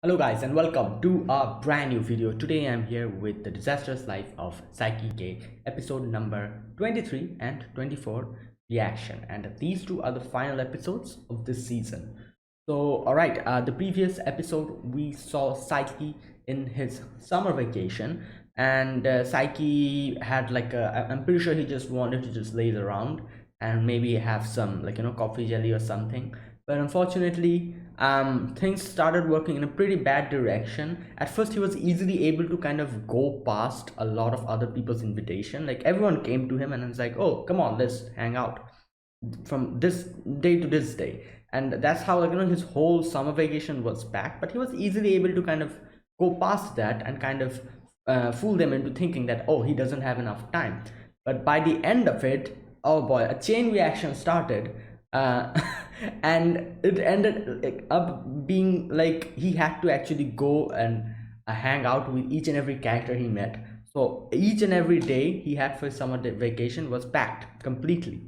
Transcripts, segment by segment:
Hello guys and welcome to a brand new video. Today I'm here with the Disastrous Life of Saiki K episode number 23 and 24 reaction, and these two are the final episodes of this season. So alright, the previous episode we saw Saiki in his summer vacation, and Saiki had I'm pretty sure he just wanted to just laze around and maybe have some coffee jelly or something, but unfortunately things started working in a pretty bad direction. At first he was easily able to kind of go past a lot of other people's invitation, like everyone came to him and was like, oh come on, let's hang out from this day to this day. And that's how his whole summer vacation was packed, but he was easily able to kind of go past that and kind of fool them into thinking that, oh, he doesn't have enough time. But by the end of it, oh boy, a chain reaction started. And it ended up being like he had to actually go and hang out with each and every character he met. So each and every day he had for his summer vacation was packed completely.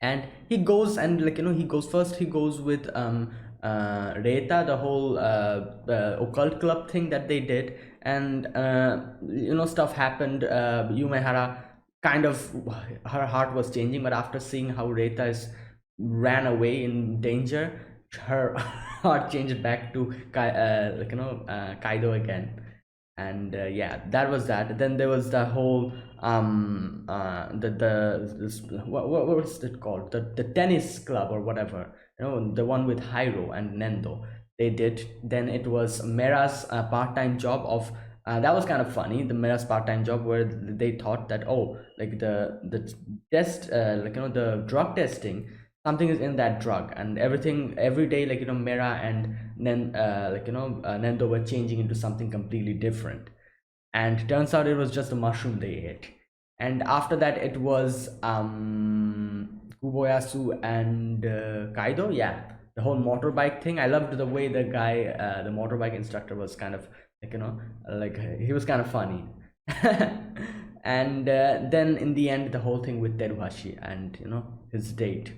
And he goes and he goes first, he goes with Reta, the whole occult club thing that they did. And stuff happened. Yumehara kind of, her heart was changing, but after seeing how Reta is ran away in danger, her heart changed back to Kaido again. And yeah, that was that. Then there was the whole the this, what was it called, the tennis club or whatever, the one with Hyro and Nendo. They did. Then it was Mera's part-time job of that was kind of funny, the Mera's part-time job, where they thought that, oh, like the test, the drug testing, something is in that drug, and everything every day, Mera and Nendo were changing into something completely different. And turns out it was just a mushroom they ate. And after that it was Kuboyasu and Kaido. Yeah, the whole motorbike thing. I loved the way the guy, the motorbike instructor, was kind of he was kind of funny. And then in the end, the whole thing with Teruhashi and his date,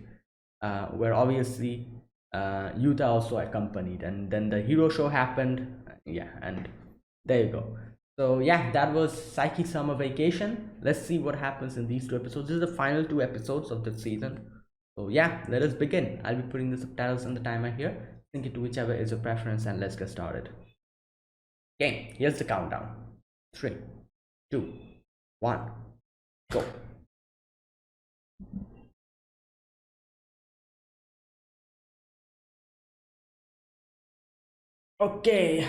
where obviously Yuta also accompanied, and then the hero show happened. Yeah, and there you go. So yeah, that was Psyche Summer Vacation. Let's see what happens in these two episodes. This is the final two episodes of the season. So yeah, let us begin. I'll be putting the subtitles and the timer here. Sync it to whichever is your preference, and let's get started. Okay, here's the countdown. 3, 2, 1, go. Okay.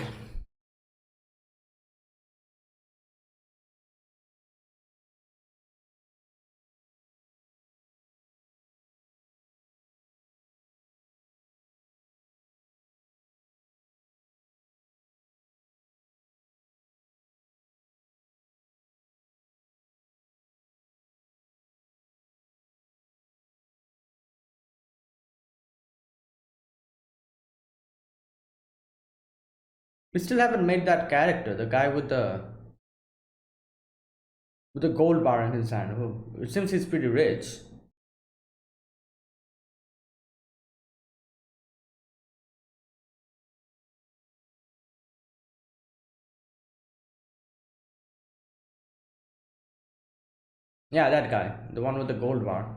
We still haven't made that character, the guy with the gold bar in his hand. Oh, it seems he's pretty rich. Yeah, that guy, the one with the gold bar.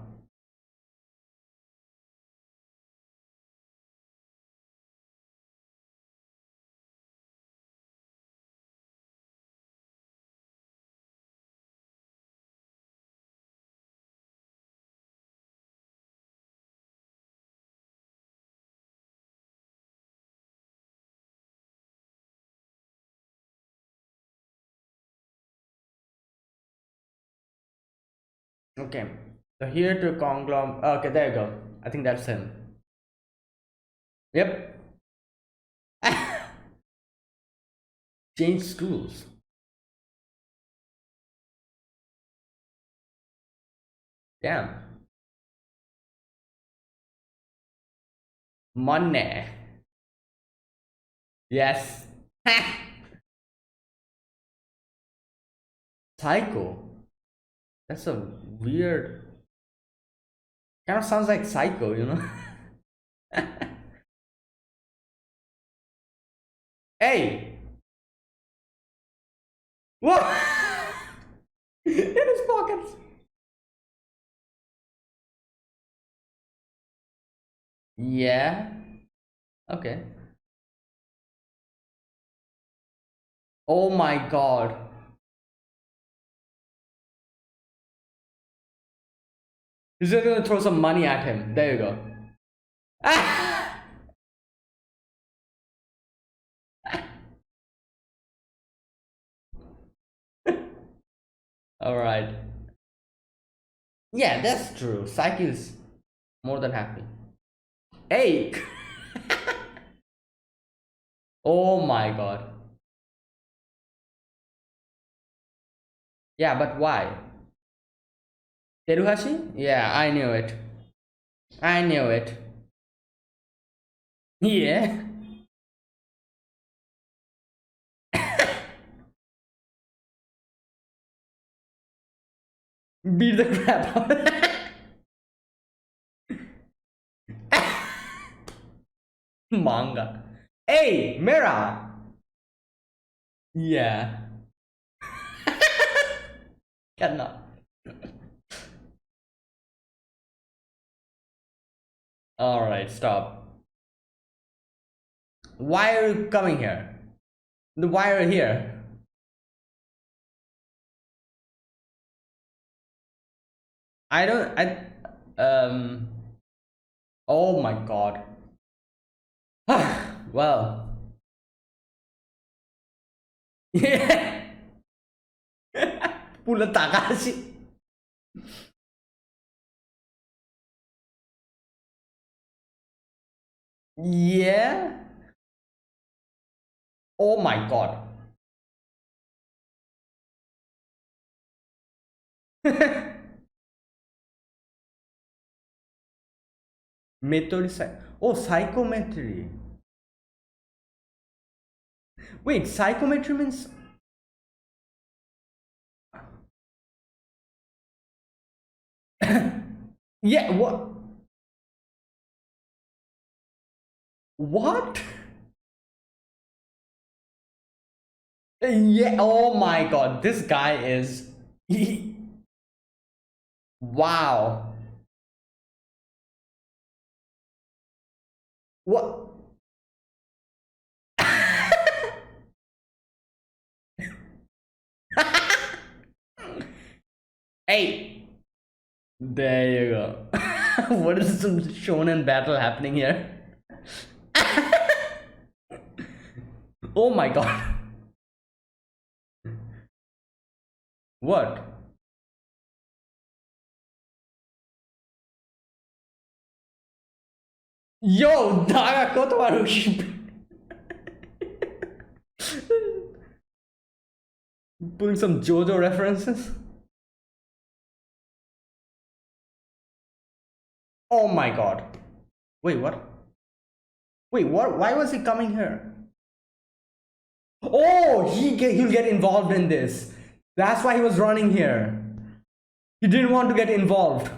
Okay, so here to conglomerate. Okay, there you go. I think that's him. Yep. Change schools. Damn. Money. Yes. Psycho. That's a weird. Kind of sounds like Psycho, Hey! What? In his pockets. Yeah. Okay. Oh my god. He's just gonna throw some money at him. There you go. Ah! Alright. Yeah, that's true. Saiki is more than happy. Hey! Oh my god. Yeah, but why? Teruhashi? Yeah, I knew it. I knew it. Yeah. Beat the crap out of manga. Hey, Mira! Yeah. Cannot. Alright, stop. Why are you coming here? Why are you here? I don't. Um. Oh my god. Well. Yeah. Pula Takashi. Yeah. Oh my god. Oh, psychometry. Wait, psychometry means. Yeah, what? What? Yeah, oh my god, this guy is. Wow. What? Hey, there you go. What is some shonen battle happening here? Oh my god. What? Yo, Daga Kotomaru. Pulling some JoJo references. Oh my god. Wait, what? Wait, what? Why was he coming here? Oh, he'll get involved in this. That's why he was running here. He didn't want to get involved.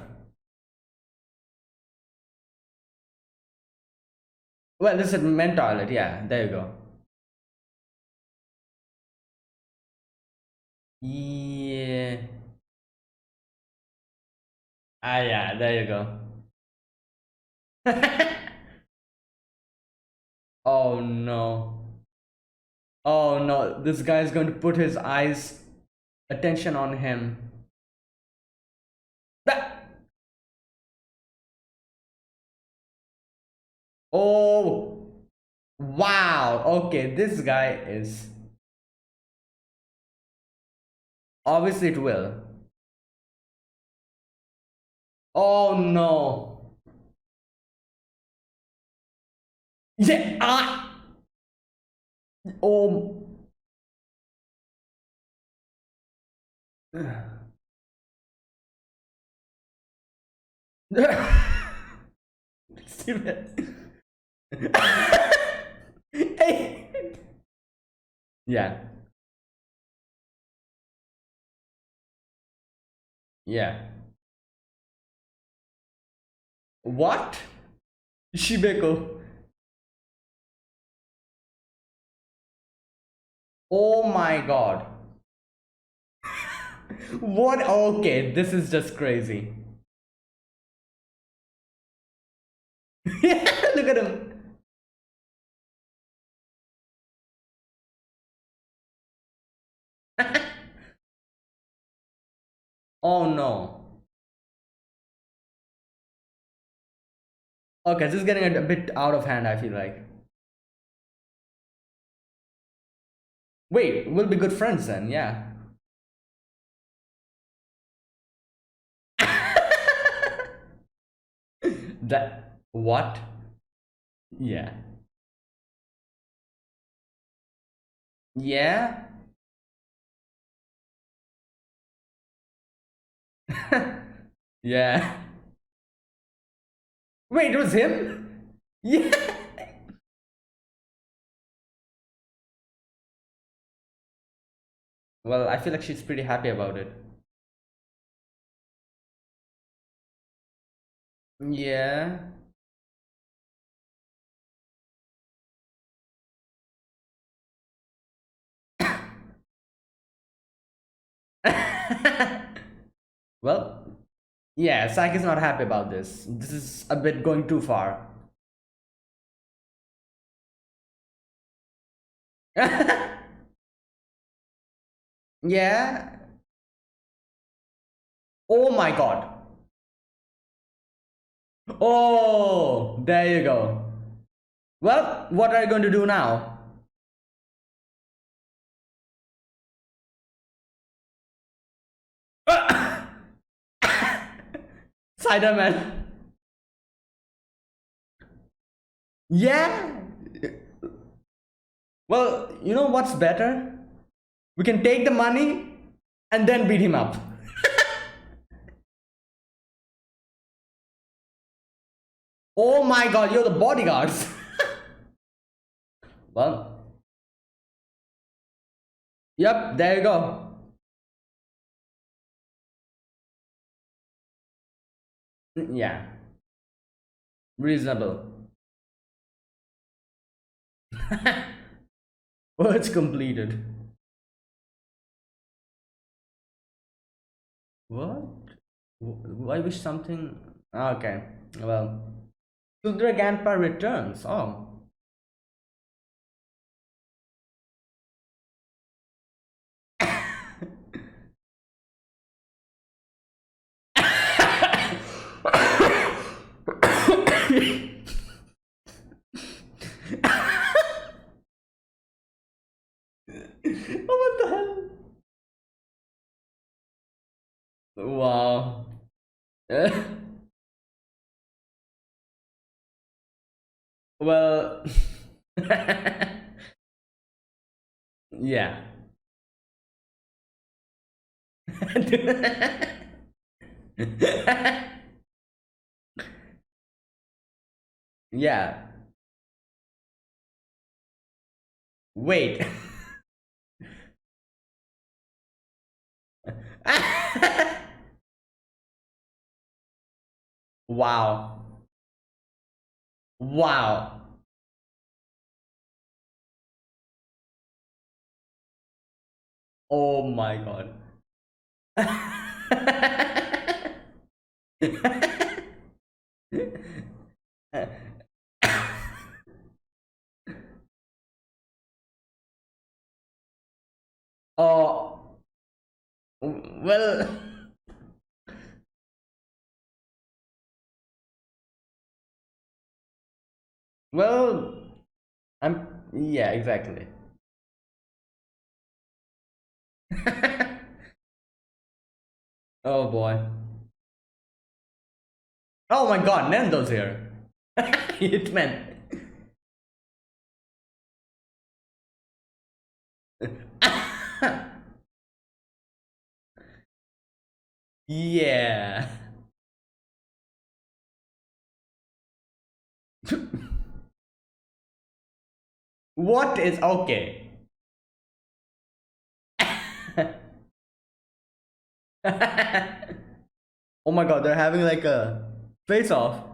Well, this is men's toilet. Yeah, there you go. Yeah. Ah, yeah, there you go. Oh no. Oh no, this guy is going to put his eyes attention on him. That. Oh. Wow. Okay, this guy is. Obviously, it will. Oh no. Yeah. Ah. Oh. Hey. Yeah. Yeah. What? Shibeko. Oh my god. What? Okay, this is just crazy. Yeah, look at him. Oh no. Okay, this is getting a bit out of hand, I feel like. Wait, we'll be good friends then, yeah. That. What? Yeah. Yeah? Yeah. Wait, it was him? Yeah. Well, I feel like she's pretty happy about it. Yeah. Well, yeah, Saiki's not happy about this. This is a bit going too far. Yeah. Oh my god. Oh, there you go. Well, what are you going to do now? Spider-Man. Yeah. Well, you know what's better? We can take the money and then beat him up. Oh my god, you're the bodyguards. Well, yep, there you go. Yeah, reasonable. Oh, it's completed. What? I wish something. Okay, well, Sudra Ganpa returns. Oh. What the hell? Wow. Well, yeah. Yeah. Wait. Wow. Wow. Oh my god. Oh, well, well, yeah, exactly. Oh boy. Oh my god, Nando's here. Hitman. Yeah. What is okay? Oh my god, they're having like a face off.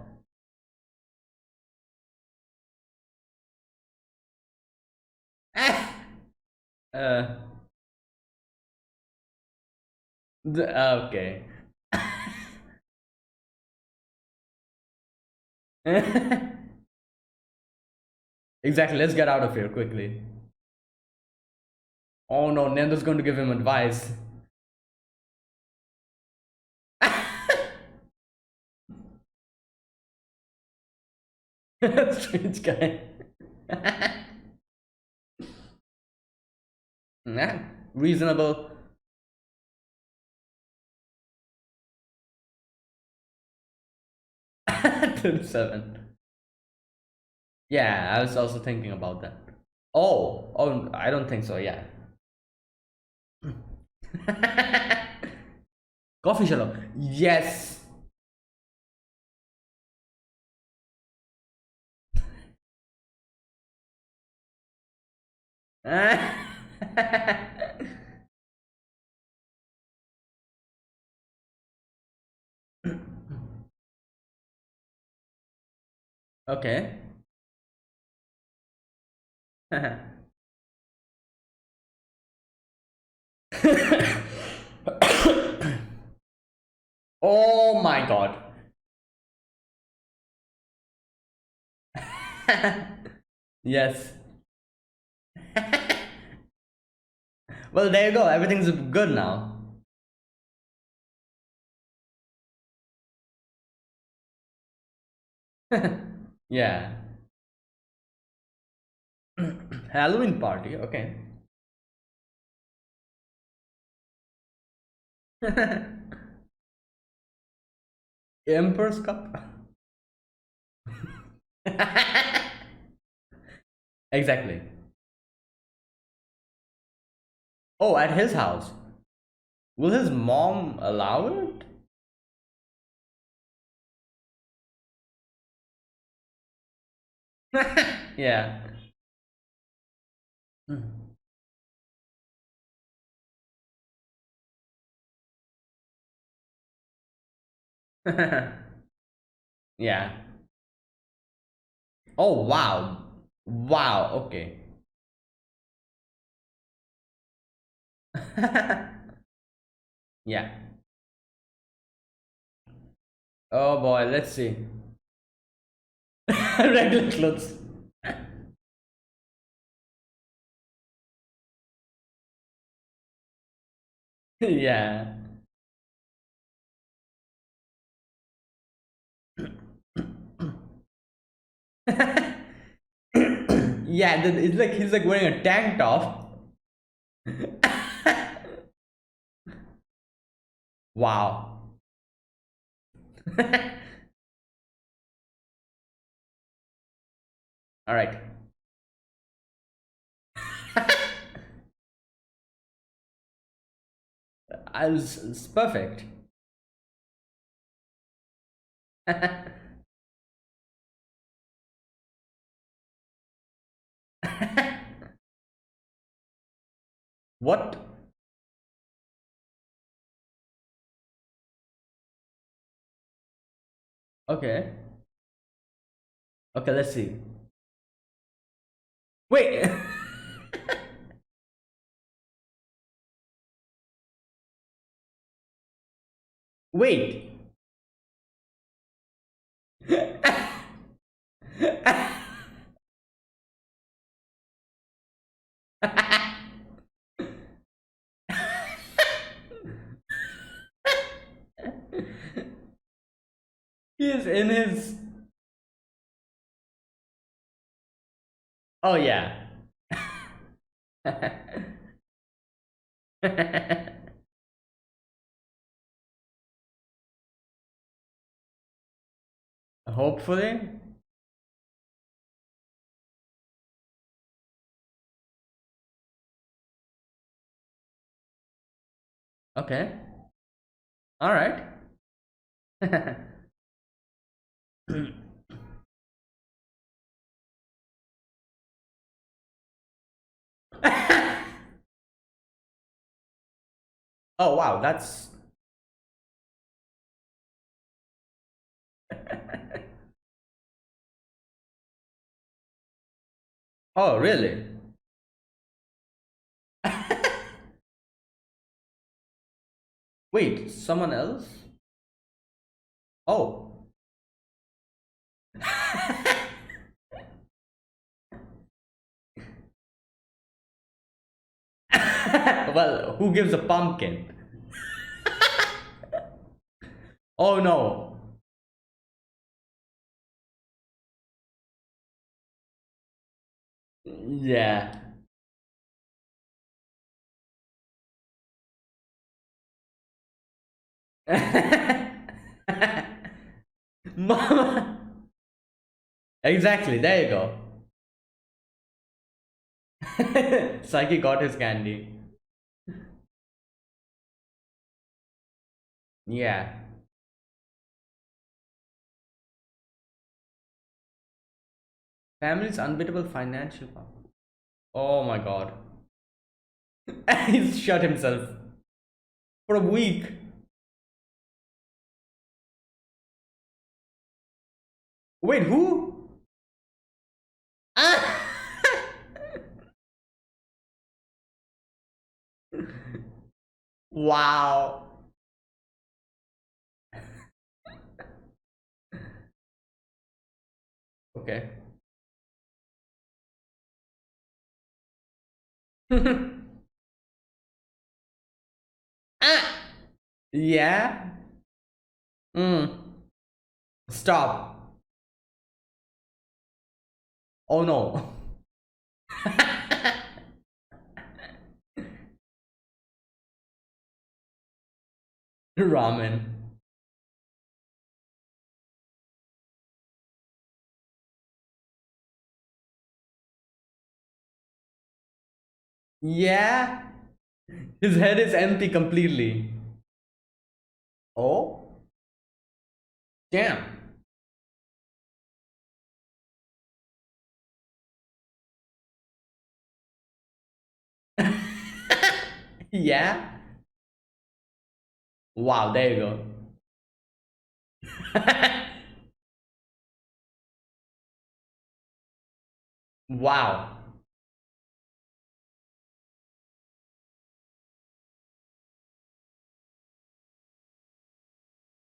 Uh, okay. Exactly. Let's get out of here quickly. Oh no, Nando's going to give him advice. Strange guy. Nah, reasonable. 37. Yeah, I was also thinking about that. Oh, I don't think so. Yeah. Coffee shallow. Yes. Okay. Oh my god. Yes. Well, there you go. Everything's good now. Yeah. Halloween party. Okay. Emperor's Cup. Exactly. Oh, at his house. Will his mom allow it? Yeah. Yeah. Oh wow. Wow. Okay. Yeah. Oh boy. Let's see. Regular clothes. Yeah. Yeah. It's like he's like wearing a tank top. Wow. All right. It's perfect. What? Okay. Okay. Let's see. Wait. Wait. He is in his. Oh yeah. Hopefully. Okay. All right. Oh wow, that's. Oh really? Wait, someone else? Oh. Well, who gives a pumpkin? Oh no. Yeah. Mama. Exactly, there you go. Saiki got his candy. Yeah. Family's unbeatable financial power. Oh my god. He's shot himself for a week. Wait, who? Ah! Wow. Okay. Ah! Yeah. Mm. Stop. Oh no. Ramen. Yeah. His head is empty completely. Oh? Damn. Yeah. Wow, there you go. Wow.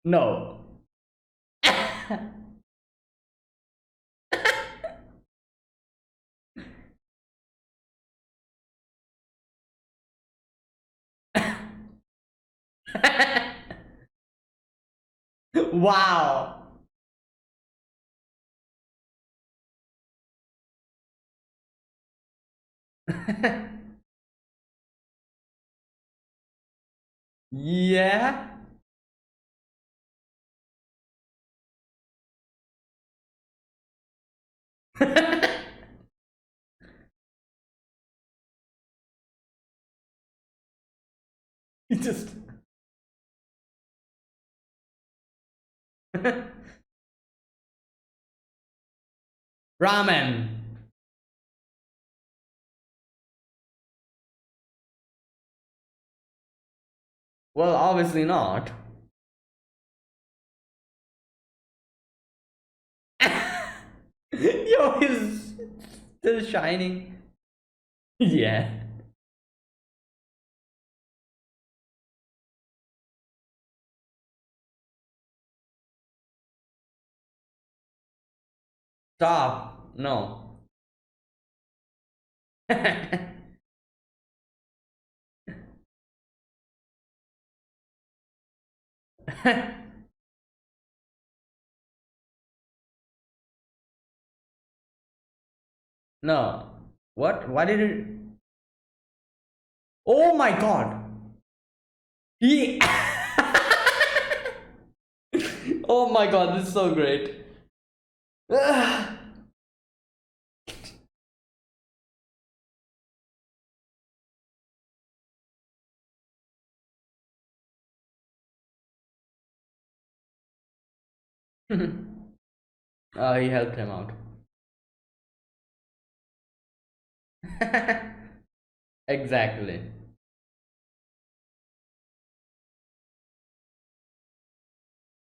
No. Wow. Yeah. He just ramen. Well, obviously not. Yo, he's still shining. Yeah. Stop. No. No. What? Why did it? Oh my god. He. Oh my god, this is so great. He helped him out. Exactly.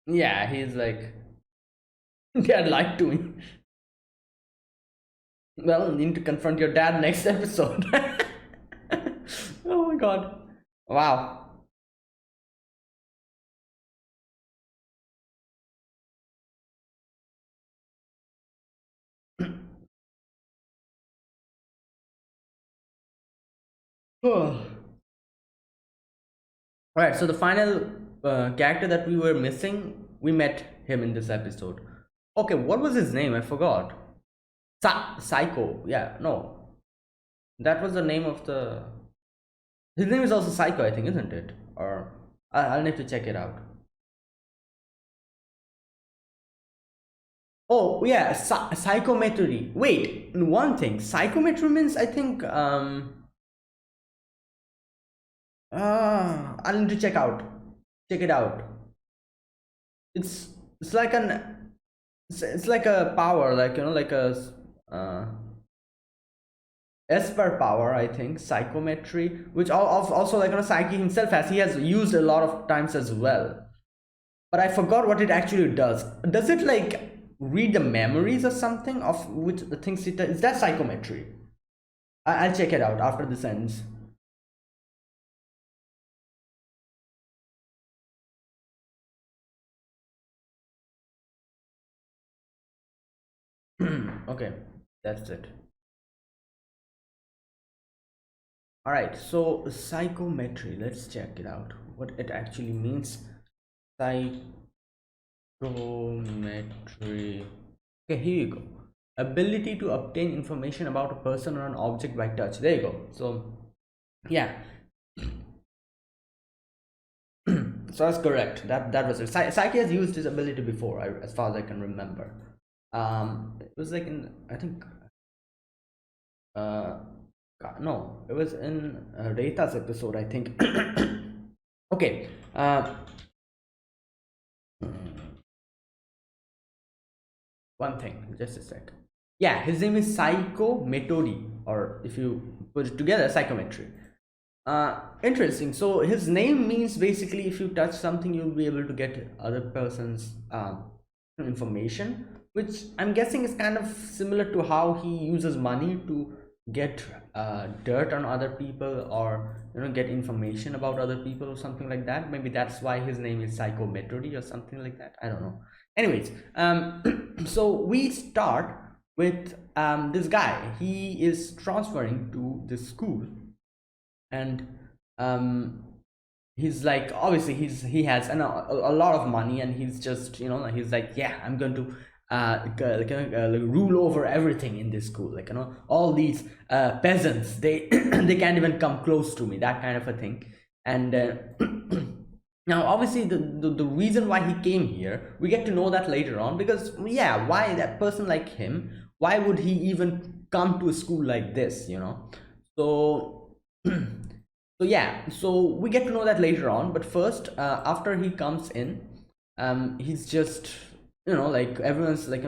Yeah, he's like, dad lied to me. Well, need to confront your dad next episode. Oh my god. Wow. All right, so the final character that we were missing, we met him in this episode. Okay, what was his name? I forgot. Psycho. Yeah, no, that was the name of the. His name is also Psycho, I think, isn't it? Or I'll need to check it out. Oh yeah, psychometry. Wait, one thing. Psychometry means I think I'll need to check it out. It's it's like an it's like a power, like like a uh Esper power, I think, psychometry, which also like Psyche himself has. He has used a lot of times as well. But I forgot what it actually does. Does it like read the memories or something of which the things it does? Is that psychometry? I'll check it out after this ends. Okay, that's it. All right, so psychometry. Let's check it out. What it actually means. Psychometry. Okay, here you go. Ability to obtain information about a person or an object by touch. There you go. So, yeah. So that's correct. That was it. Psyche has used this ability before, as far as I can remember. It was like in, I think, uh, no, it was in Reita's episode, I think. Okay. One thing, just a sec. Yeah, his name is Psycho Metori, or if you put it together, psychometry. Interesting. So his name means basically if you touch something, you'll be able to get other person's information, which I'm guessing is kind of similar to how he uses money to get dirt on other people, or get information about other people or something like that. Maybe that's why his name is Psychometry or something like that. I don't know. Anyways, so we start with this guy. He is transferring to this school, and um he's like, obviously he has a lot of money, and he's just he's like, yeah, I'm going to like, rule over everything in this school, like all these peasants, they they can't even come close to me, that kind of a thing. And now obviously the reason why he came here, we get to know that later on, because yeah, why that person like him, why would he even come to a school like this, so so yeah, so we get to know that later on. But first, after he comes in, he's just like everyone's like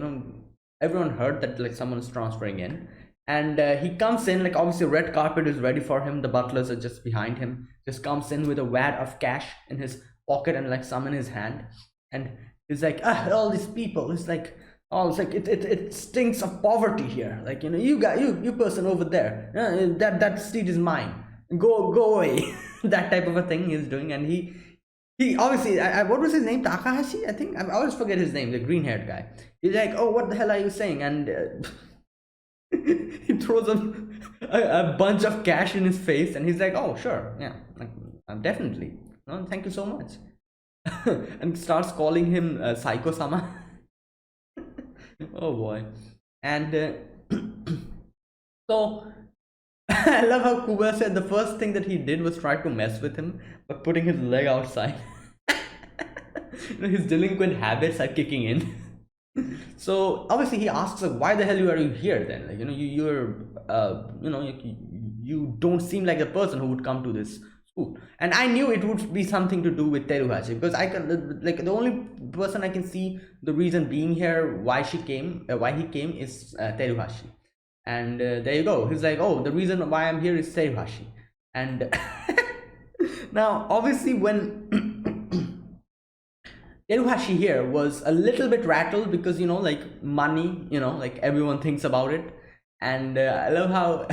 everyone heard that like someone is transferring in, and he comes in, like obviously red carpet is ready for him, the butlers are just behind him, just comes in with a wad of cash in his pocket and like some in his hand, and he's like, all these people, it's like, oh, it's like it stinks of poverty here, like you got you person over there, that seat is mine, go away. That type of a thing he's doing. And he obviously, what was his name, Takahashi, I think, I always forget his name, the green haired guy. He's like, oh, what the hell are you saying? And he throws a bunch of cash in his face, and he's like, oh sure, yeah, like, definitely, no, thank you so much. And starts calling him Psycho Sama. Oh boy. And so I love how Kuba said the first thing that he did was try to mess with him by putting his leg outside. His delinquent habits are kicking in. So obviously he asks, like, why the hell are you here then? Like, you don't seem like a person who would come to this school. And I knew it would be something to do with Teruhashi, because I can, like, the only person I can see the reason being here, why he came is Teruhashi. And there you go, he's like, oh, the reason why I'm here is Teruhashi. And now obviously when Teruhashi here was a little bit rattled, because like money, like everyone thinks about it. And I love how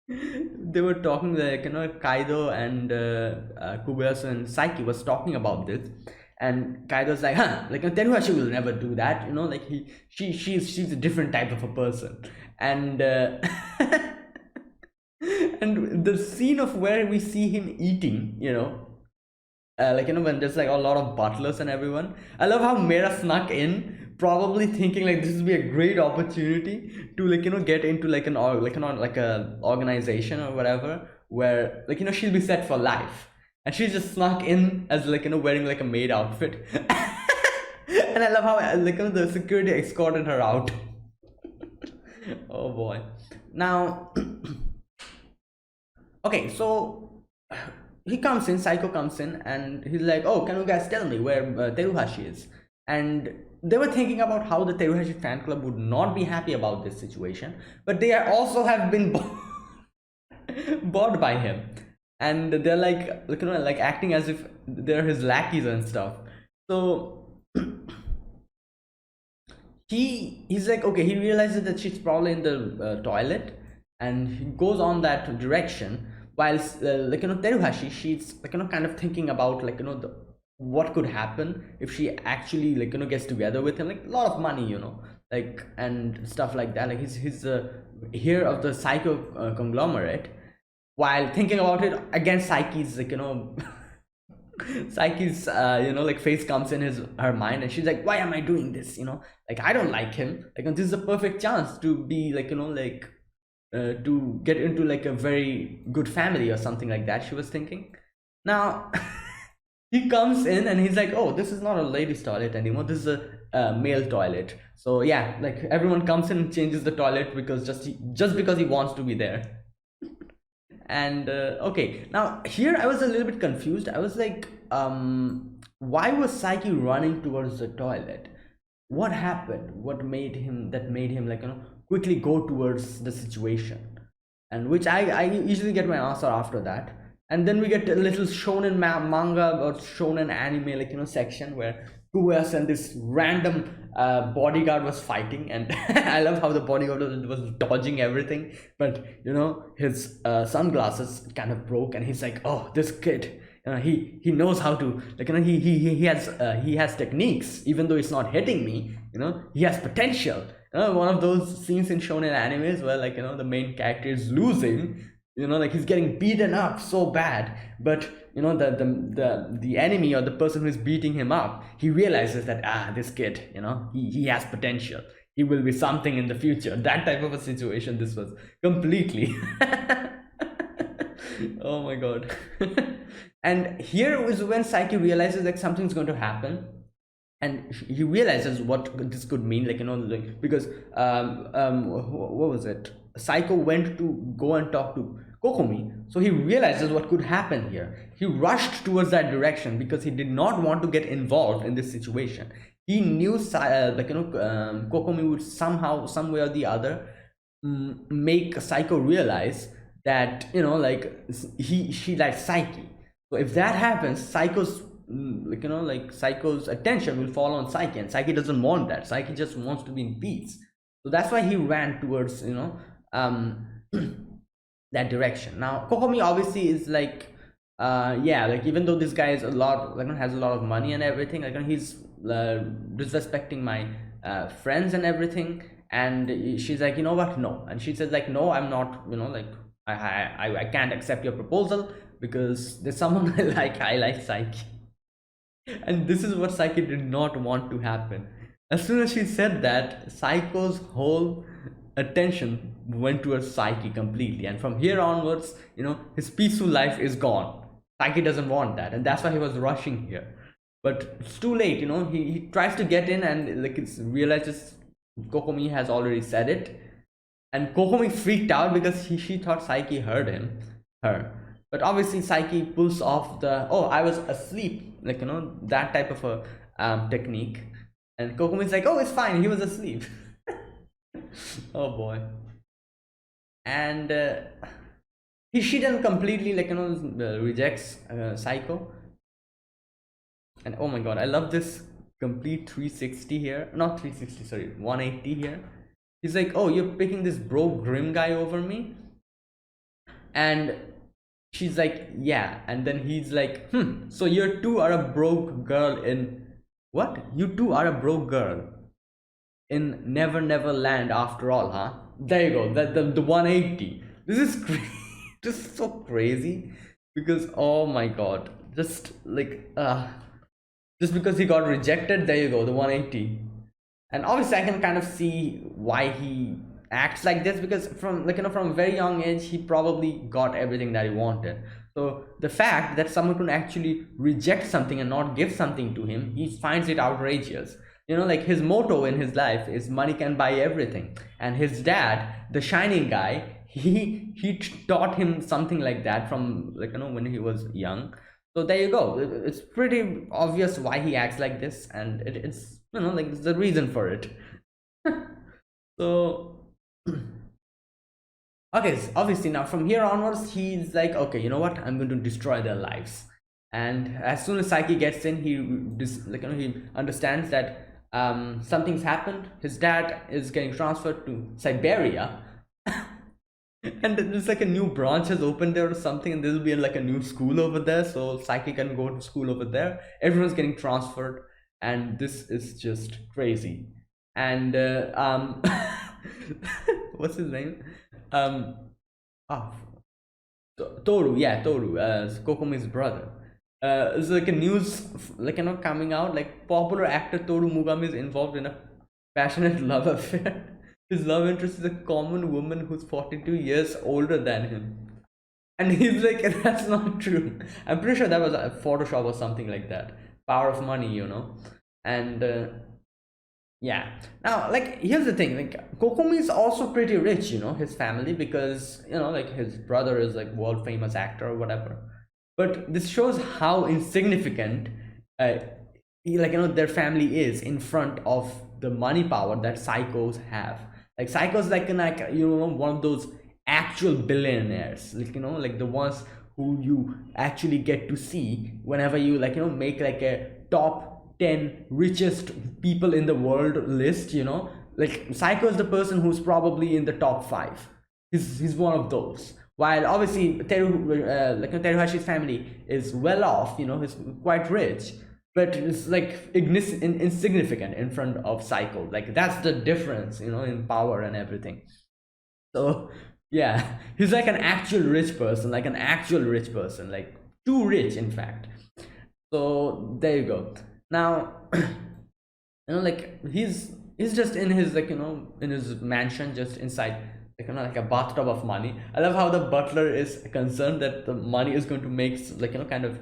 they were talking, like Kaido and Kubayasu and Saiki was talking about this, and Kaido's like, like Teruhashi will never do that, like she's a different type of a person. And And the scene of where we see him eating, like when there's like a lot of butlers and everyone. I love how Mera snuck in, probably thinking like this would be a great opportunity to get into like like a organization or whatever, where she'll be set for life, and she just snuck in as wearing like a maid outfit. And I love how the security escorted her out. Oh boy. Now, okay, so he comes in, Psycho comes in, and he's like, "Oh, can you guys tell me where Teruhashi is?" And they were thinking about how the Teruhashi fan club would not be happy about this situation, but they also have been bought by him, and they're like acting as if they're his lackeys and stuff. So he's like, okay, he realizes that she's probably in the toilet, and he goes on that direction, whilst Teruhashi, she's kind of thinking about what could happen if she actually gets together with him, like a lot of money, like, and stuff like that, like he's here of the Psycho conglomerate. While thinking about it again, Saiki's Psyche's like face comes in her mind, and she's like, why am I doing this, like I don't like him, like, and this is a perfect chance to be to get into like a very good family or something like that, she was thinking. Now he comes in and he's like, oh, this is not a ladies toilet anymore, this is a male toilet. So yeah, like everyone comes in and changes the toilet because just because he wants to be there. And okay, now here I was a little bit confused. I was like, why was Saiki running towards the toilet? What happened? What made him like quickly go towards the situation? And which I usually get my answer after that. And then we get a little shonen manga or shonen anime section where Kuwes and this random bodyguard was fighting, and I love how the bodyguard was dodging everything, but his sunglasses kind of broke, and he's like, oh, this kid, he knows how to, he has techniques, even though it's not hitting me, he has potential. One of those scenes in shonen animes where the main character is losing, like he's getting beaten up so bad, but the enemy or the person who is beating him up, he realizes that this kid, he has potential, he will be something in the future. That type of a situation this was completely. Oh my god. And here is when Psyche realizes that something's going to happen, and he realizes what this could mean, because what was it, Psycho went to go and talk to Kokomi, so he realizes what could happen here. He rushed towards that direction because he did not want to get involved in this situation. He knew Kokomi would somehow, some way or the other, make Psycho realize that she likes Psyche. So if that happens, Psycho's Psycho's attention will fall on Psyche, and Psyche doesn't want that. Psyche just wants to be in peace. So that's why he ran towards that direction. Now Kokomi obviously is yeah, even though this guy is a lot has a lot of money and everything, he's disrespecting my friends and everything, and she's like, you know what, no. And she says no, I'm not, I can't accept your proposal because there's someone I like Psyche. And this is what Psyche did not want to happen. As soon as she said that, Psycho's whole attention went towards Psyche completely, and from here onwards, his peaceful life is gone. Psyche doesn't want that, and that's why he was rushing here. But it's too late, he tries to get in, and realizes Kokomi has already said it, and Kokomi freaked out because she thought Psyche heard her. But obviously Psyche pulls off the, oh, I was asleep, that type of a technique, and Kokomi's like, oh, it's fine, he was asleep. Oh boy. And she then completely rejects Psycho. And oh my god, I love this complete 360 here, not 360, sorry, 180 here. He's like, oh, you're picking this broke grim guy over me? And she's like, yeah. And then he's like, so you two are a broke girl in what? You two are a broke girl in Never Never Land after all, huh? There you go, the 180. This is crazy. Just so crazy because oh my god, just because he got rejected, there you go, the 180. And obviously I can kind of see why he acts like this, because from from a very young age he probably got everything that he wanted. So the fact that someone can actually reject something and not give something to him, he finds it outrageous. Like his motto in his life is money can buy everything, and his dad, the shining guy, he taught him something like that from when he was young. So there you go. It's pretty obvious why he acts like this, and it's like there's a reason for it. So okay, so obviously now from here onwards, he's like, okay, you know what? I'm going to destroy their lives. And as soon as Saiki gets in, he understands that something's happened. His dad is getting transferred to Siberia, and there's like a new branch has opened there or something, and there'll be like a new school over there, so Saiki can go to school over there. Everyone's getting transferred, and this is just crazy. And what's his name? um oh, Toru, yeah, Toru, Kokomi's brother. It's like a news, coming out, like popular actor Toru Mugami is involved in a passionate love affair. His love interest is a common woman who's 42 years older than him. And he's like, that's not true. I'm pretty sure that was a Photoshop or something like that. Power of money. And yeah. Now, here's the thing. Kokomi is also pretty rich, his family, because, his brother is like world famous actor or whatever. But this shows how insignificant, their family is in front of the money power that psychos have. Like psychos, one of those actual billionaires, the ones who you actually get to see whenever you make like a top 10 richest people in the world list. Psycho is the person who's probably in the top 5. He's one of those. While obviously Teruhashi's family is well off, he's quite rich, but it's like insignificant in front of Psycho. Like that's the difference, in power and everything. So yeah, he's like an actual rich person, like too rich, in fact. So there you go. Now, he's just in his in his mansion, just inside like a bathtub of money. I love how the butler is concerned that the money is going to make kind of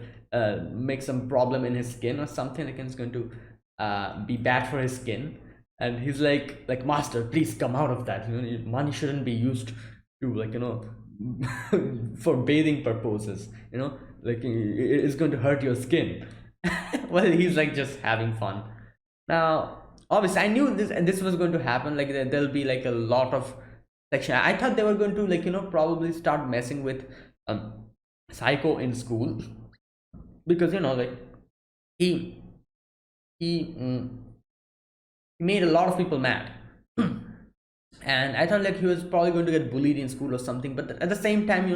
make some problem in his skin or something. It's going to be bad for his skin, and he's like master, please come out of that. Money shouldn't be used to for bathing purposes. It's going to hurt your skin. Well, he's just having fun. Now obviously I knew this was going to happen. There'll be a lot of section. I thought they were going to probably start messing with Psycho in school, because he he made a lot of people mad. And I thought he was probably going to get bullied in school or something, but at the same time, he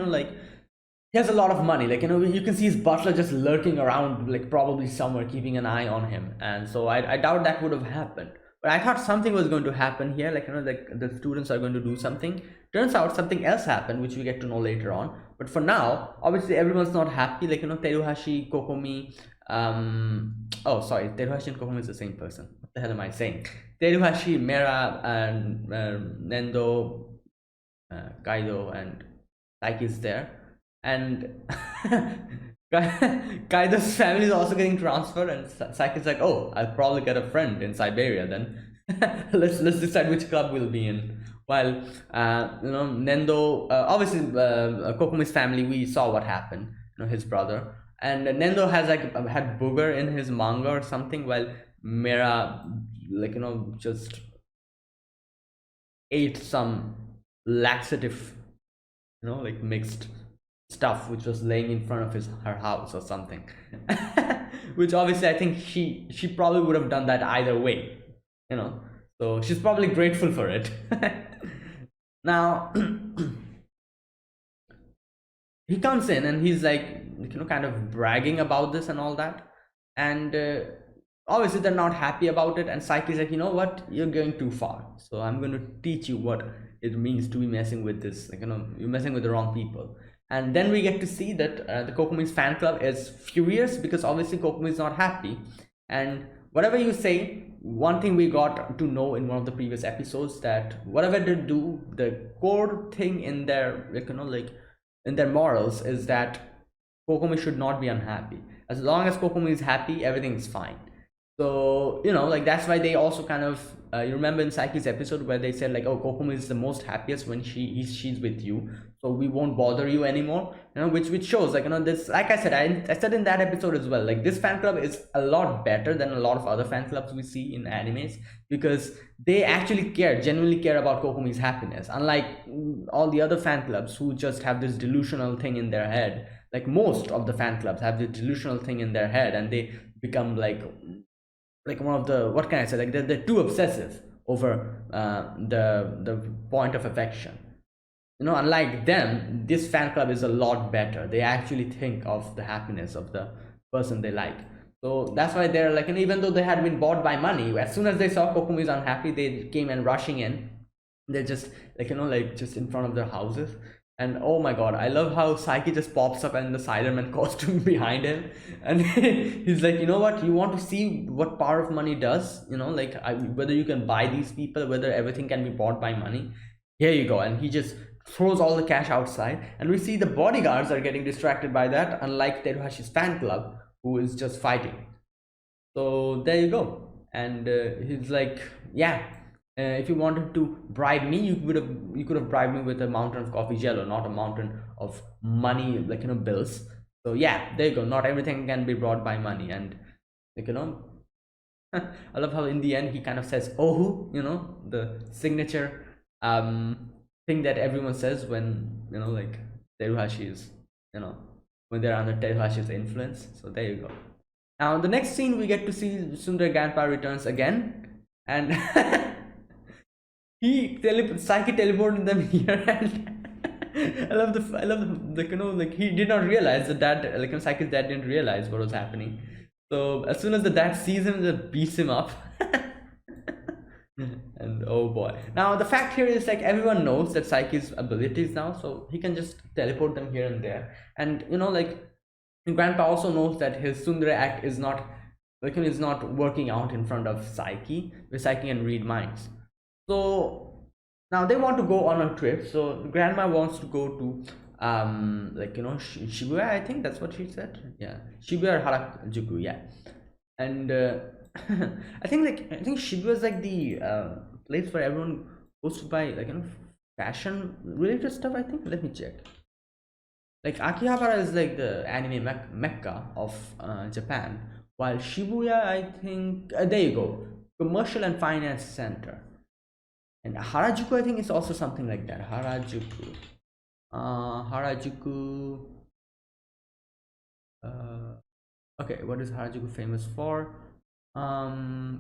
has a lot of money. You can see his butler just lurking around, probably somewhere, keeping an eye on him. And so I doubt that would have happened. But I thought something was going to happen here, the students are going to do something. Turns out something else happened, which we get to know later on. But for now, obviously everyone's not happy. Teruhashi, Kokomi, oh sorry, Teruhashi and Kokomi is the same person. What the hell am I saying? Teruhashi, Mera, and Nendo, Kaido, and Saiki is there. And Kaido's family is also getting transferred, and Saiki's like, oh, I'll probably get a friend in Siberia then. let's decide which club we'll be in. While Nendo, obviously Kokomi's family, we saw what happened. His brother, and Nendo has had booger in his manga or something, while Mera just ate some laxative, mixed stuff which was laying in front of her house or something. Which obviously I think she probably would have done that either way, so she's probably grateful for it. Now he comes in and he's kind of bragging about this and all that, and obviously they're not happy about it, and Saiki's like, you know what, you're going too far, so I'm going to teach you what it means to be messing with this, you're messing with the wrong people. And then we get to see that the Kokomi's fan club is furious because obviously Kokomi is not happy. And whatever you say, one thing we got to know in one of the previous episodes, that whatever they do, the core thing in their, like, like in their morals is that Kokomi should not be unhappy. As long as Kokomi is happy, everything is fine. So, like that's why they also kind of, you remember in Saiki's episode where they said like, oh, Kokomi is the most happiest when she's with you, so we won't bother you anymore, which shows like, this, like I said, I said in that episode as well, like this fan club is a lot better than a lot of other fan clubs we see in animes, because they actually genuinely care about Kokomi's happiness, unlike all the other fan clubs who just have this delusional thing in their head. Like most of the fan clubs have this delusional thing in their head, and they become like one of the, what can I say, like they're too obsessive over the point of affection. Unlike them, this fan club is a lot better. They actually think of the happiness of the person they like. So that's why they're like, and even though they had been bought by money, as soon as they saw Kokomi is unhappy, they came and rushing in. They're just like, like just in front of their houses. And oh my god, I love how Saiki just pops up and the Cyberman costume behind him, and he's like, you know what, you want to see what power of money does, like whether you can buy these people, whether everything can be bought by money. Here you go. And he just throws all the cash outside, and we see the bodyguards are getting distracted by that, unlike Teruhashi's fan club, who is just fighting. So there you go. And he's like, yeah, if you wanted to bribe me, you could have bribed me with a mountain of coffee jello, not a mountain of money, like bills. So yeah, there you go. Not everything can be brought by money. And like, I love how in the end he kind of says ohu, the signature thing that everyone says when like Teruhashi is, when they're under Teruhashi's influence. So there you go. Now in the next scene we get to see Sundar Grandpa returns again, and Saiki teleported them here. And I love the like he did not realize that like Saiki's dad didn't realize what was happening. So as soon as the dad sees him, just beats him up. And oh boy, now the fact here is like everyone knows that Saiki's abilities now, so he can just teleport them here and there. And like Grandpa also knows that his Sundere act is not is not working out in front of Saiki, where Saiki can read minds. So now they want to go on a trip. So Grandma wants to go to like Shibuya, I think that's what she said. Yeah, Shibuya or Harajuku, yeah. And I think Shibuya is like the place where everyone goes to buy like fashion related stuff, I think. Let me check. Like Akihabara is like the anime mecca of Japan, while Shibuya, I think, there you go, commercial and finance center. And Harajuku, I think, is also something like that. Harajuku. Okay, what is Harajuku famous for?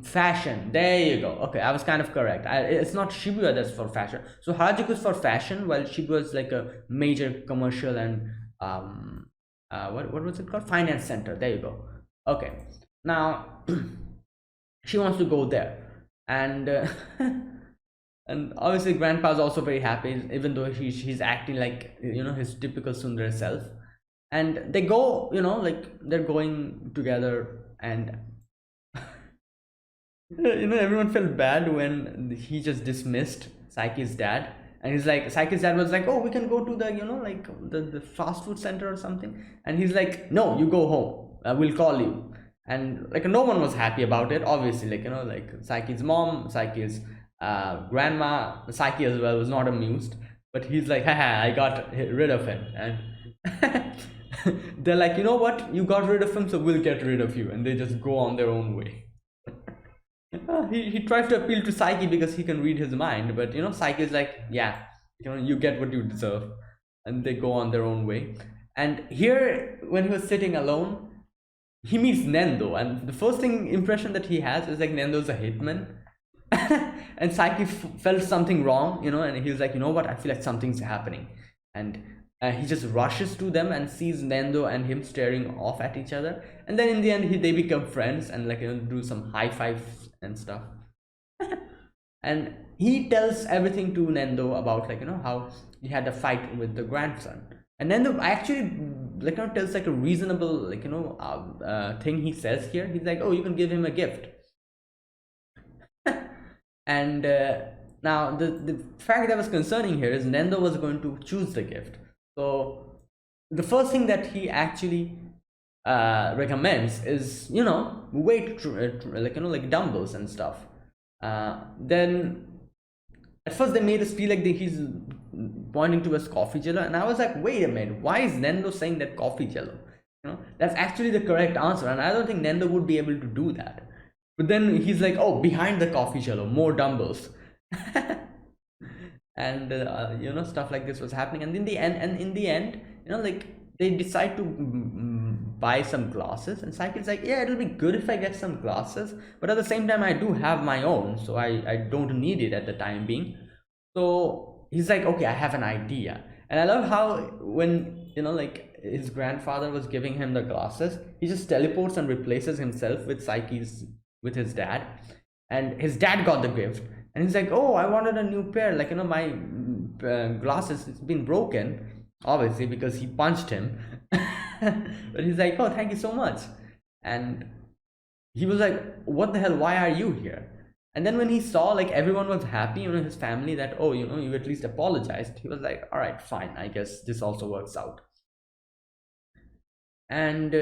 Fashion. There you go. Okay, I was kind of correct. It's not Shibuya that's for fashion. So Harajuku is for fashion, while Shibuya is like a major commercial and what was it called? Finance center. There you go. Okay. Now she wants to go there, and and obviously Grandpa's also very happy, even though he's acting like his typical Sundar self. And they go, like they're going together, and everyone felt bad when he just dismissed Saiki's dad. And he's like, Saiki's dad was like, oh, we can go to the like the fast food center or something. And he's like, no, you go home, we'll call you. And like no one was happy about it, obviously. Like like Saiki's mom, Saiki's grandma, Saiki as well was not amused. But he's like, haha, I got rid of him. And they're like, you know what, you got rid of him, so we'll get rid of you. And they just go on their own way. He tries to appeal to Saiki because he can read his mind, but Saiki is like, yeah, you get what you deserve. And they go on their own way. And here, when he was sitting alone, he meets Nendo, and the first impression that he has is like Nendo's a hitman. And Saiki felt something wrong, and he was like, you know what, I feel like something's happening. And he just rushes to them and sees Nendo and him staring off at each other. And then in the end, they become friends and like do some high fives and stuff. And he tells everything to Nendo about like how he had a fight with the grandson. And then the actually tells like a reasonable thing he says here. He's like, oh, you can give him a gift. And now the fact that was concerning here is Nendo was going to choose the gift. So the first thing that he actually recommends is weight like dumbbells and stuff. Then at first they made us feel like he's pointing to his coffee jello, and I was like, wait a minute, why is Nendo saying that coffee jello? That's actually the correct answer, and I don't think Nendo would be able to do that. But then he's like, oh, behind the coffee jello, more dumbbells. And stuff like this was happening, and in the end, like they decide to buy some glasses, and Saiki's like, yeah, it'll be good if I get some glasses, but at the same time I do have my own, so I don't need it at the time being. So he's like, okay, I have an idea. And I love how when his grandfather was giving him the glasses, he just teleports and replaces himself with his dad, and his dad got the gift, and he's like, oh, I wanted a new pair, my glasses, it's been broken, obviously because he punched him. But he's like, oh, thank you so much. And he was like, what the hell, why are you here? And then when he saw like everyone was happy, his family, that, oh, you at least apologized, he was like, all right, fine, I guess this also works out. And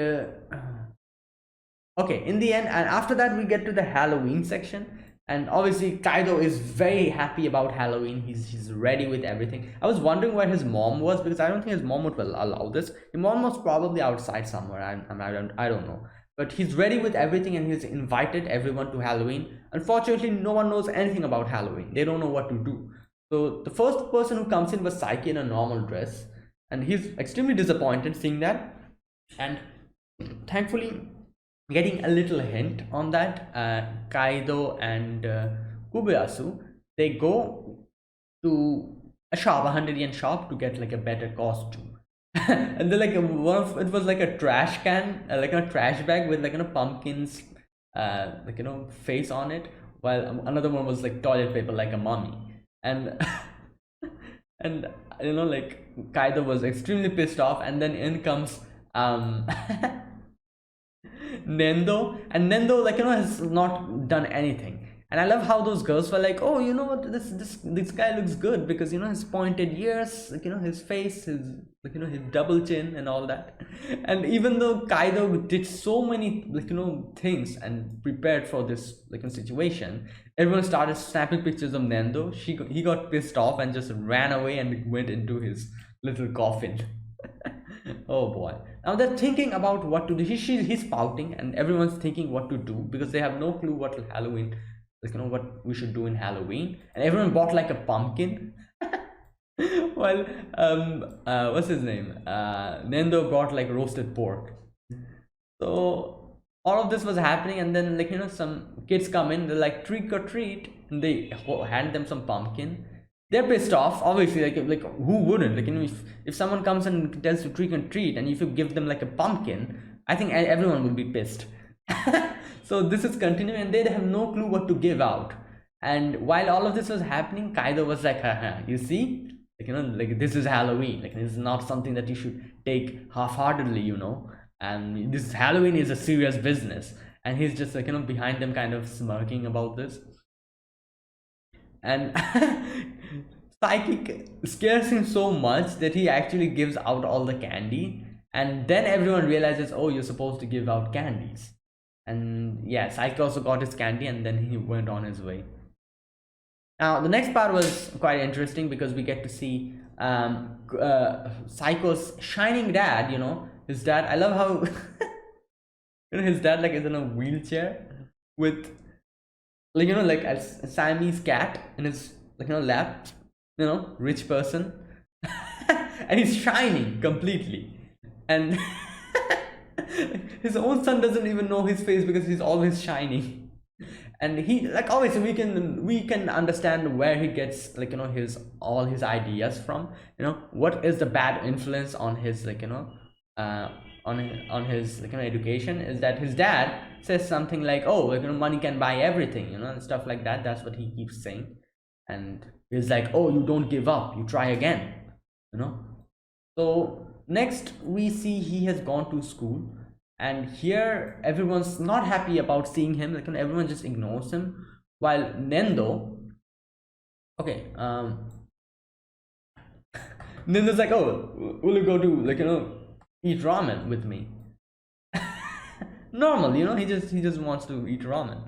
okay, in the end, and after that we get to the Halloween section, and obviously Kaido is very happy about Halloween. He's ready with everything. I was wondering where his mom was, because I don't think his mom would allow this. His mom was probably outside somewhere. I don't know. But he's ready with everything, and he's invited everyone to Halloween. Unfortunately, no one knows anything about Halloween. They don't know what to do. So the first person who comes in was Saiki in a normal dress, and he's extremely disappointed seeing that. And thankfully, getting a little hint on that, Kaido and Kubeyasu, they go to a shop, a 100 yen shop, to get like a better costume. And then like it was like a trash can, like a trash bag with pumpkins, face on it, while another one was like toilet paper, like a mummy. And and like Kaido was extremely pissed off, and then in comes Nendo, and Nendo has not done anything. And I love how those girls were like, oh, you know what, this guy looks good, because his pointed ears, his face, his his double chin and all that. And even though Kaido did so many things and prepared for this situation, everyone started snapping pictures of Nendo. He got pissed off and just ran away and went into his little coffin. Oh boy. Now they're thinking about what to do. He's pouting, and everyone's thinking what to do, because they have no clue what Halloween, what we should do in Halloween. And everyone bought like a pumpkin. While what's his name? Nendo brought like roasted pork. So all of this was happening, and then some kids come in, they're like, trick or treat, and they hand them some pumpkin. They're pissed off, obviously. Like who wouldn't? If someone comes and tells you trick and treat, and if you give them like a pumpkin, I think everyone will be pissed. So this is continuing, and they have no clue what to give out. And while all of this was happening, Kaido was like, haha, you see, this is Halloween. This is not something that you should take half-heartedly, and this Halloween is a serious business. And he's just behind them, kind of smirking about this. And Saiki scares him so much that he actually gives out all the candy, and then everyone realizes, oh, you're supposed to give out candies. And yeah, Saiki also got his candy, and then he went on his way. Now the next part was quite interesting, because we get to see Saiko's shining dad. His dad. I love how his dad is in a wheelchair with like a Siamese cat in his lap, rich person. And he's shining completely, and his own son doesn't even know his face, because he's always shining. And he obviously we can understand where he gets all his ideas from. What is the bad influence on his on his education, is that his dad says something like, oh, money can buy everything, and stuff like that. That's what he keeps saying. And he's like, oh, you don't give up, you try again. So next we see he has gone to school, and here everyone's not happy about seeing him, like, everyone just ignores him, while Nendo, okay, Nendo's like, oh, will you go to, like, eat ramen with me? Normal, he just wants to eat ramen.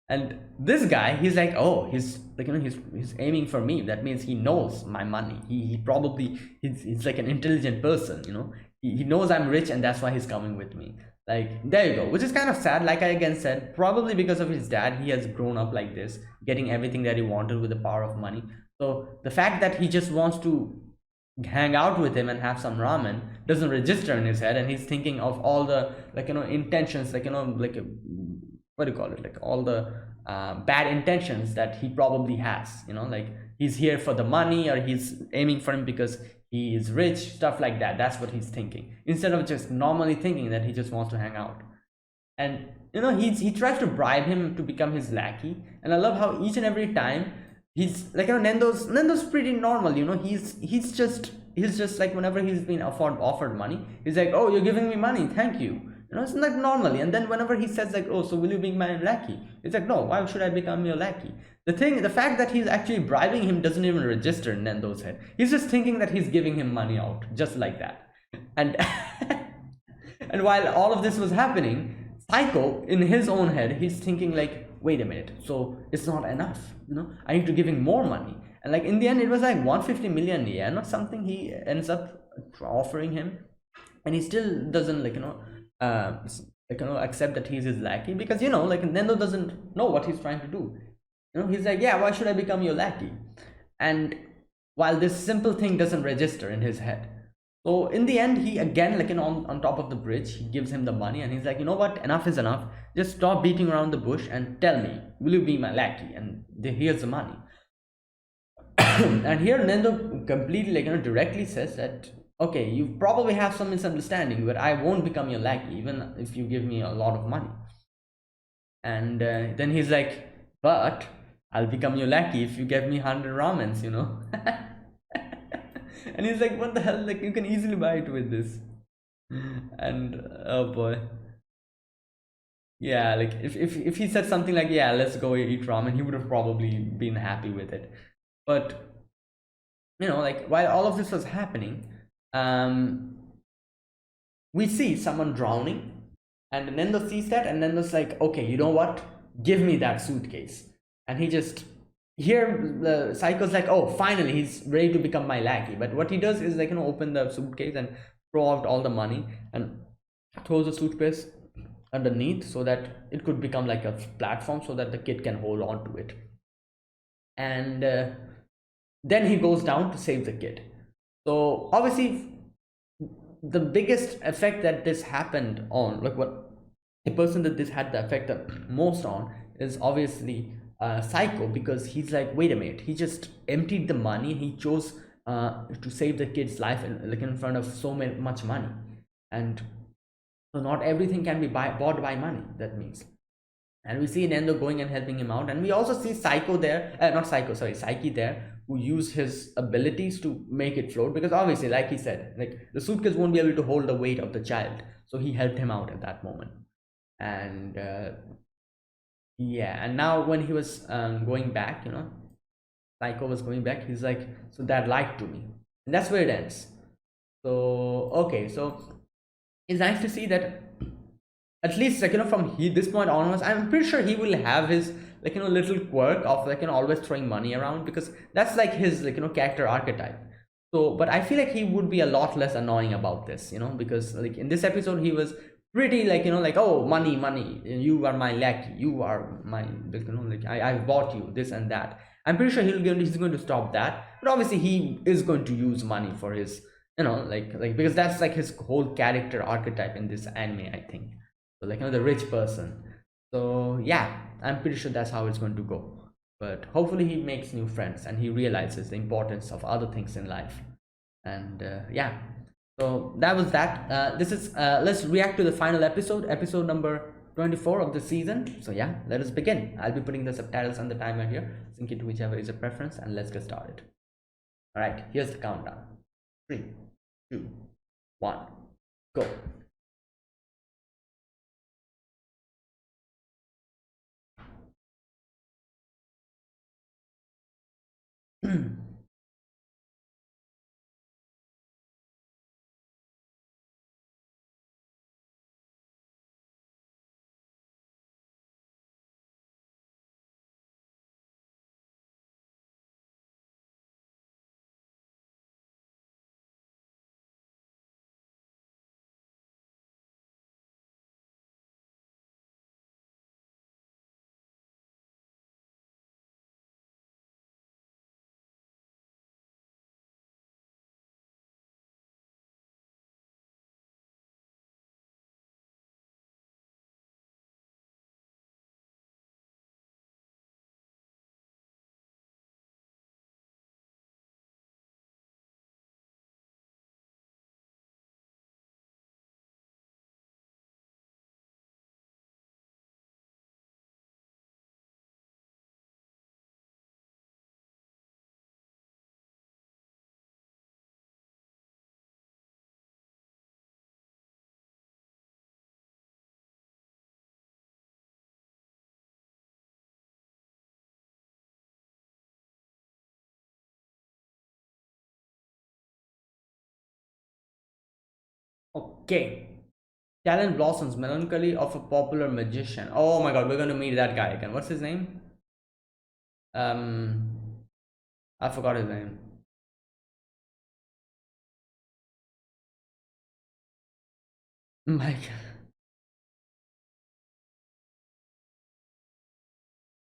And this guy, he's like, oh, he's like, he's aiming for me. That means he knows my money. He probably, he's like an intelligent person, he knows I'm rich, and that's why he's coming with me. Like, there you go, which is kind of sad. Like I again said, probably because of his dad, he has grown up like this, getting everything that he wanted with the power of money. So the fact that he just wants to hang out with him and have some ramen doesn't register in his head, and he's thinking of all the, like, intentions, like, like, what do you call it, like, all the bad intentions that he probably has, like, he's here for the money, or he's aiming for him because he is rich, stuff like that. That's what he's thinking, instead of just normally thinking that he just wants to hang out. And he tries to bribe him to become his lackey, and I love how each and every time he's like, Nendo's pretty normal, he's just like, whenever he's been offered money, he's like, oh, you're giving me money, thank you, it's like normally. And then whenever he says like, oh, so will you be my lackey, it's like, no, why should I become your lackey? The fact that he's actually bribing him doesn't even register in Nendo's head. He's just thinking that he's giving him money out, just like that. And and while all of this was happening, Psycho, in his own head, he's thinking like, wait a minute, so it's not enough, I need to give him more money. And like, in the end, it was like 150 million yen or something he ends up offering him, and he still doesn't, like, accept that he's his lackey, because like, Nendo doesn't know what he's trying to do. He's like, yeah, why should I become your lackey? And while this simple thing doesn't register in his head, so in the end, he again, like, on top of the bridge, he gives him the money, and he's like, you know what, enough is enough, just stop beating around the bush and tell me, will you be my lackey? And here's the money. And here Nendo completely, like, directly says that, okay, you probably have some misunderstanding, but I won't become your lackey even if you give me a lot of money. And then he's like, but I'll become your lackey if you give me 100 ramens, And he's like, what the hell, like, you can easily buy it with this. And oh boy, yeah, like, if he said something like, yeah, let's go eat ramen, he would have probably been happy with it. But like, while all of this was happening, we see someone drowning, and Nendo sees that, and Nendo's like, okay, you know what, give me that suitcase. And he just, here the Psycho's like, oh, finally he's ready to become my lackey. But what he does is, like, open the suitcase and throw out all the money, and throws the suitcase underneath so that it could become like a platform so that the kid can hold on to it. And then he goes down to save the kid. So obviously the biggest effect that this happened on, like, what the person that this had the effect the most on is obviously Psycho, because he's like, wait a minute, he just emptied the money, he chose to save the kid's life, like, in front of so much money. And so not everything can be bought by money, that means. And we see Nendo going and helping him out, and we also see Psycho there, not Psycho, sorry, Saiki there, who used his abilities to make it float, because obviously, like he said, like, the suitcase won't be able to hold the weight of the child, so he helped him out at that moment. And yeah, and now when he was going back, Psycho was going back, he's like, so dad lied to me, and that's where it ends. So okay, so it's nice to see that at least, like, from this point onwards, I'm pretty sure he will have his, like, little quirk of, like, always throwing money around, because that's like his, like, character archetype. So, but I feel like he would be a lot less annoying about this, because, like, in this episode he was pretty, like, like, oh, money, money, you are my lackey, you are my, like, like, I've bought you this and that. I'm pretty sure he's going to stop that, but obviously he is going to use money for his, like, because that's like his whole character archetype in this anime, I think. So, like, the rich person. So yeah, I'm pretty sure that's how it's going to go. But hopefully he makes new friends and he realizes the importance of other things in life. And yeah, so that was that. This is let's react to the final episode number 24 of the season. So yeah, let us begin. I'll be putting the subtitles on the timer here, sync it to whichever is your preference, and let's get started. All right, here's the countdown. 3, 2, one, go. Okay. Talent blossoms melancholy of a popular magician. Oh my god, we're gonna meet that guy again. What's his name? Um, I forgot his name. My god.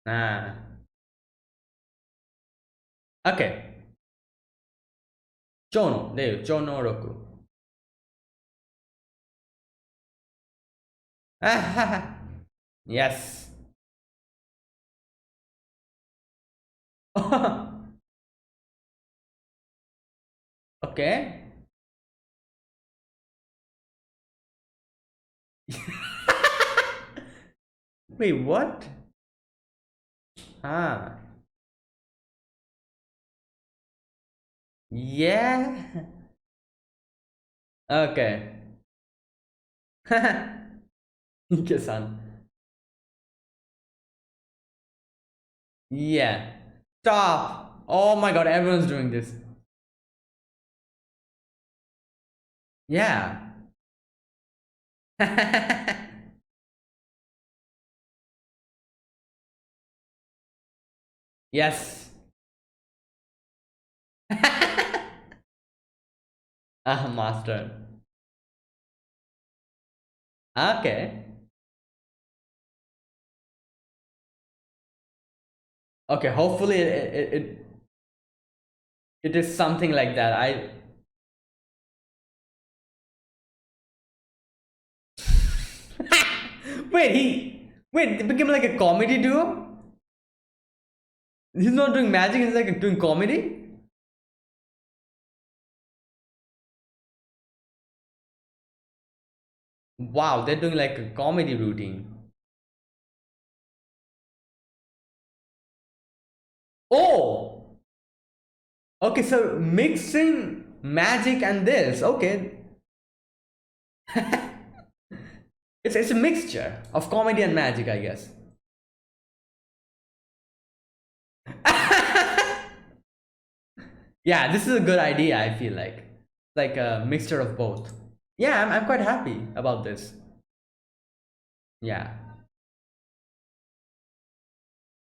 Nah. Okay. Chono. There, Chono Roku. Yes. Okay. Wait, what? Ah. Yeah. Okay. Ike-san. Yeah. Stop. Oh my god, everyone's doing this. Yeah. Yes. Master. Okay. Okay, hopefully it is something like that. I wait, it became like a comedy duo? He's not doing magic, he's like doing comedy? Wow, they're doing like a comedy routine. Oh! Okay, so mixing magic and this. Okay. It's a mixture of comedy and magic, I guess. Yeah, this is a good idea, I feel like. Like a mixture of both. Yeah, I'm quite happy about this. Yeah.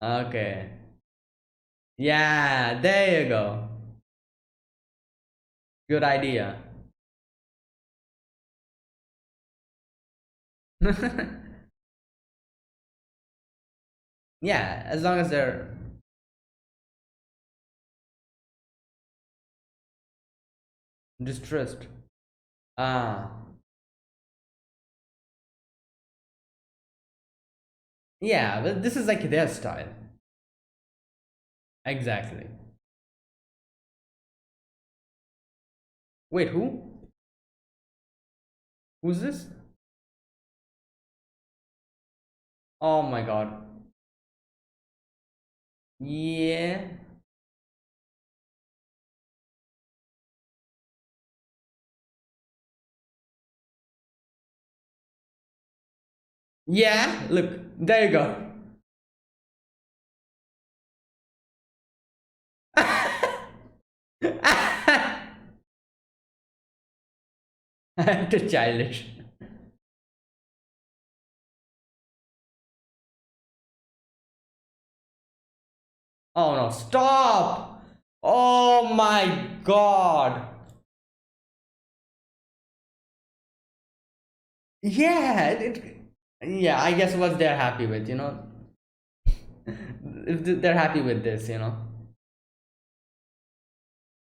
Okay. Yeah, there you go. Good idea. Yeah, as long as they're distressed. Ah. Yeah, but this is like their style. Exactly. Wait, who? Who's this? Oh my god. Yeah. Yeah, look, there you go. Too childish. Oh no, stop! Oh my god! Yeah, yeah, I guess what they're happy with, if they're happy with this.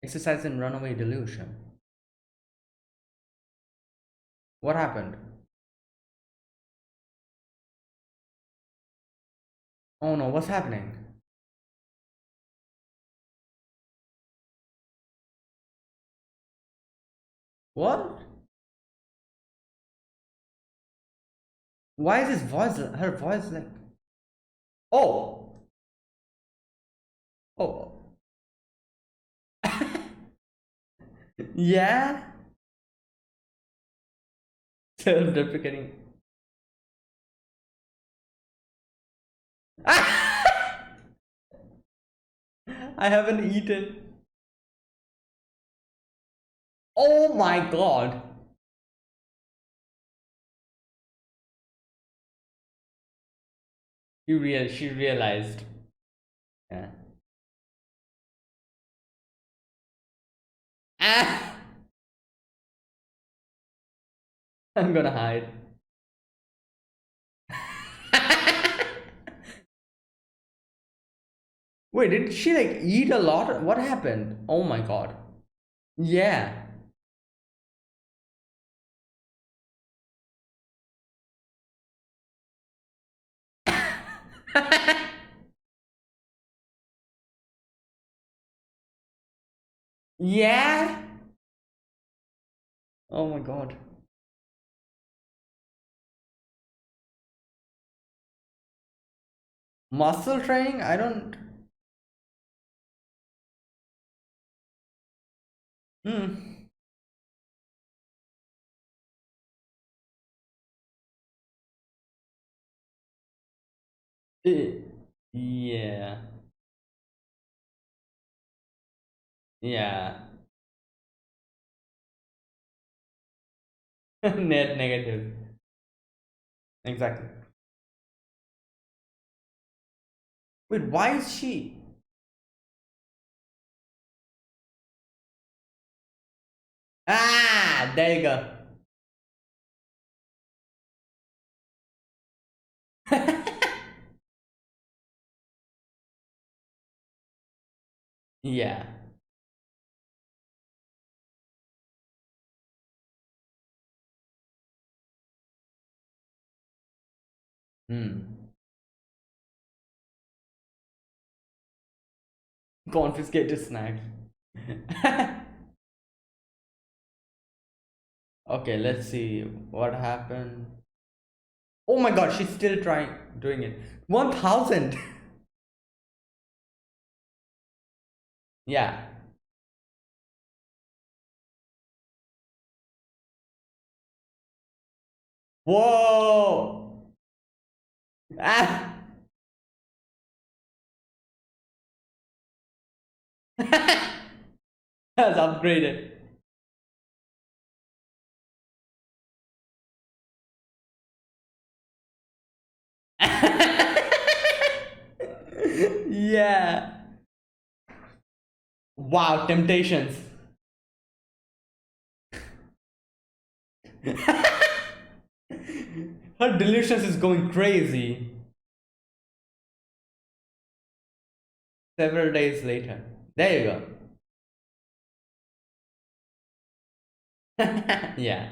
Exercise in runaway delusion. What happened? Oh no, what's happening? What? Why is her voice like. Oh! Oh. Yeah? Self deprecating. I haven't eaten. Oh my god. She realized. Yeah. Ah! I'm gonna hide. Wait, did she like eat a lot? What happened? Oh my god. Yeah. Yeah? Oh my god. Muscle training? I don't. Hmm. Eh, yeah. Yeah. Net negative. Exactly. Wait, why is she? Ah, there you go. Yeah. Hmm. Confiscated snacks. Okay, let's see what happened. Oh my god, she's still trying doing it. 1000. Yeah. Whoa. Ah. That's upgraded. Yeah. Wow, temptations. Her delusions is going crazy. Several days later. There you go. Yeah.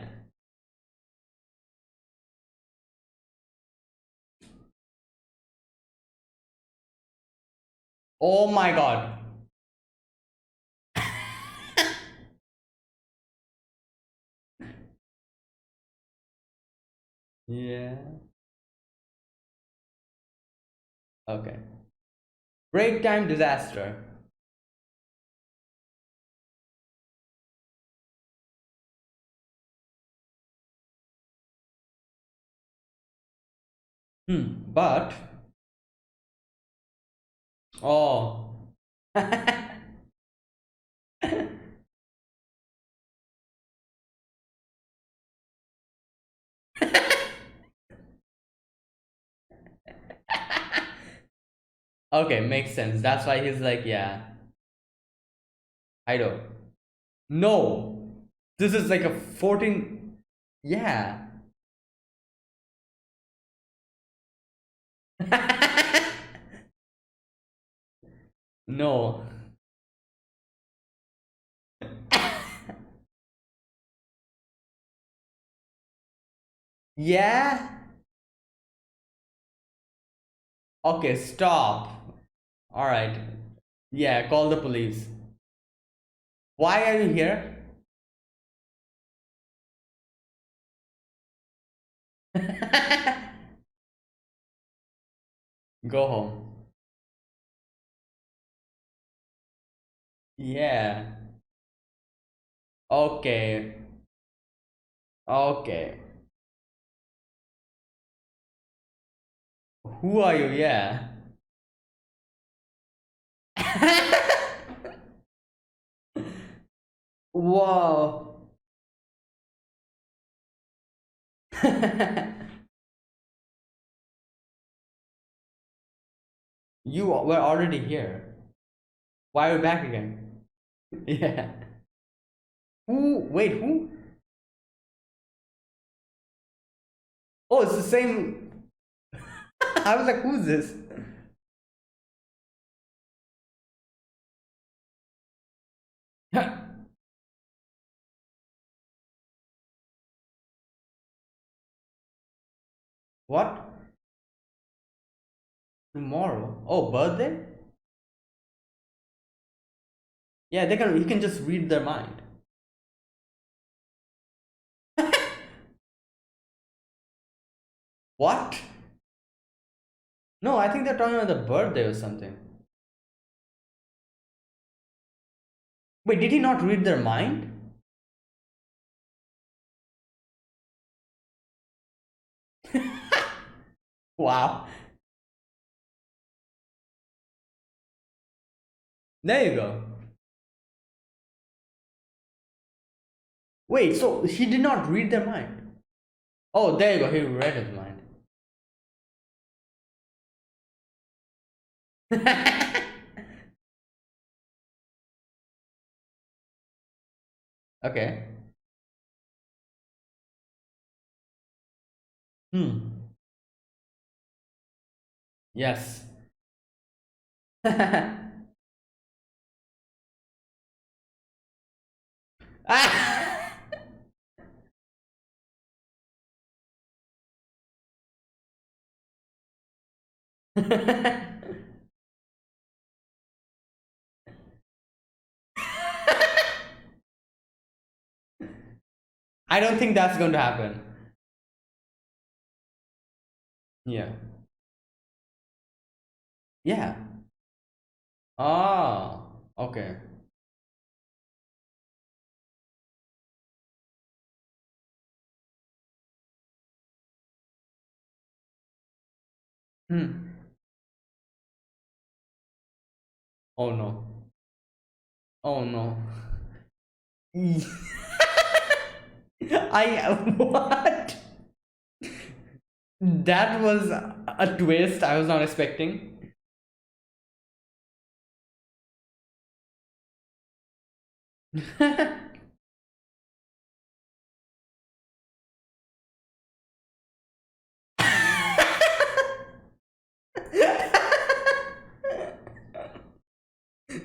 Oh my god. Yeah. Okay. Break time disaster. But oh. Okay, makes sense. That's why he's like, yeah, I know. No, this is like a 14. Yeah. No. Yeah. Okay, stop. All right. Yeah, call the police. Why are you here? Go home. Yeah. Okay. Okay. Who are you? Yeah. Whoa. You were already here. Why are you back again? Yeah. Who? Wait, who? Oh, it's the same. I was like, who's this? What? Tomorrow? Oh, birthday? Yeah, they can. You can just read their mind. What? No, I think they're talking about the birthday or something. Wait, did he not read their mind? Wow. There you go. Wait, so he did not read their mind. Oh, there you go. He read his mind. Okay. Hmm. Yes. Ah! I don't think that's going to happen. Yeah. Yeah. Ah. Okay. Hmm. Oh no. Oh no. I what? That was a twist I was not expecting.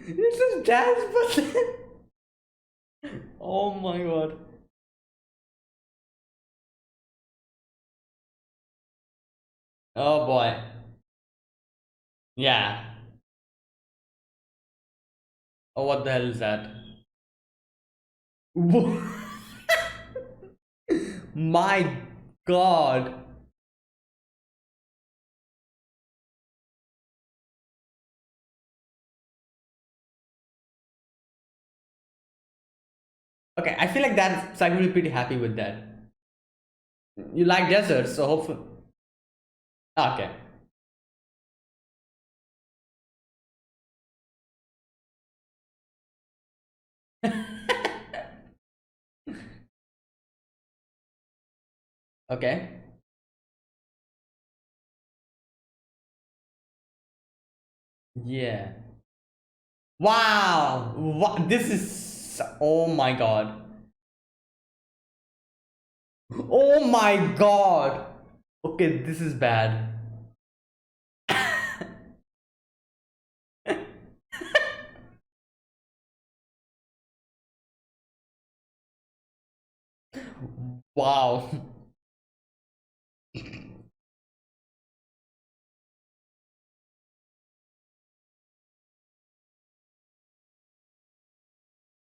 This is jazz, but oh my god. Oh boy. Yeah. Oh, what the hell is that? My god. Okay, I feel like that Saiki will be pretty happy with that. You like deserts, so hopefully. Okay. Okay. Yeah. Wow. What? This is. Oh my god. Oh my god. Okay, this is bad. Wow.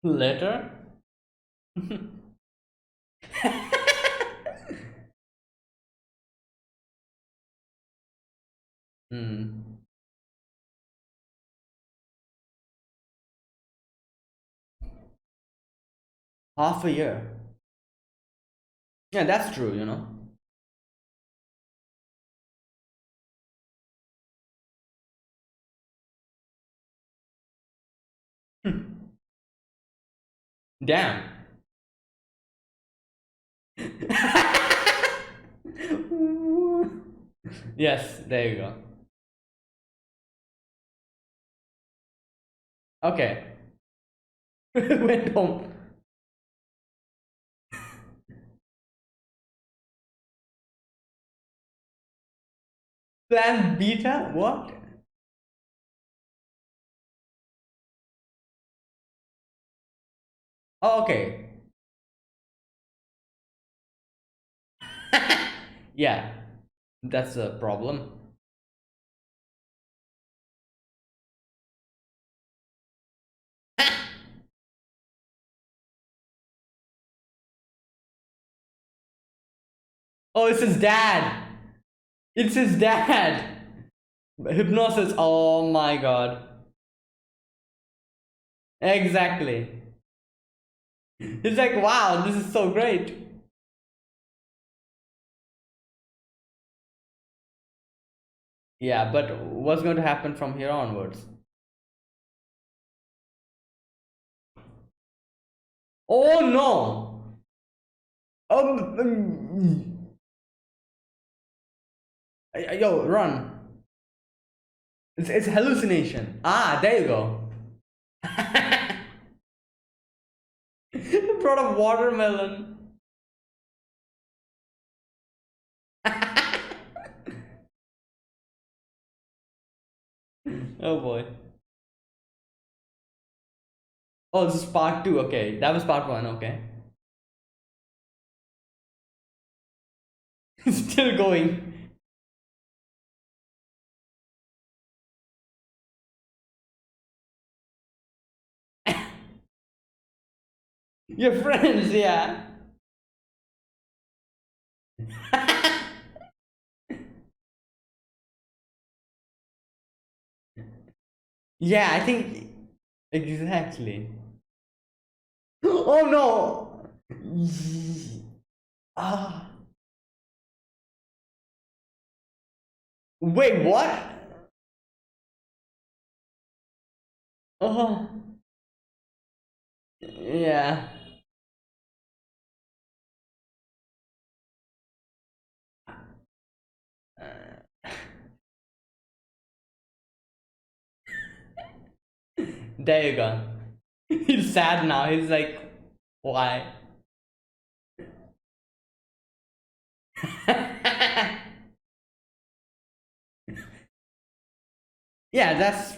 Later? Hmm. Half a year. Yeah, that's true, you know. Damn. Yes, there you go. Okay. Went home. Plan beta? What? Oh, okay. Yeah, that's a problem. Oh, it's his dad. It's his dad. Hypnosis. Oh my god. Exactly. He's like, wow, this is so great. Yeah, but what's going to happen from here onwards? Oh no! Yo, run. It's hallucination. Ah, there you go. Brought a watermelon. Oh boy. Oh, this is part two. Okay, that was part one. Okay. Still going. Your friends, yeah. Yeah, I think exactly. Oh no! Ah, wait, what? Oh, yeah. There you go. He's sad now. He's like, why? Yeah, that's.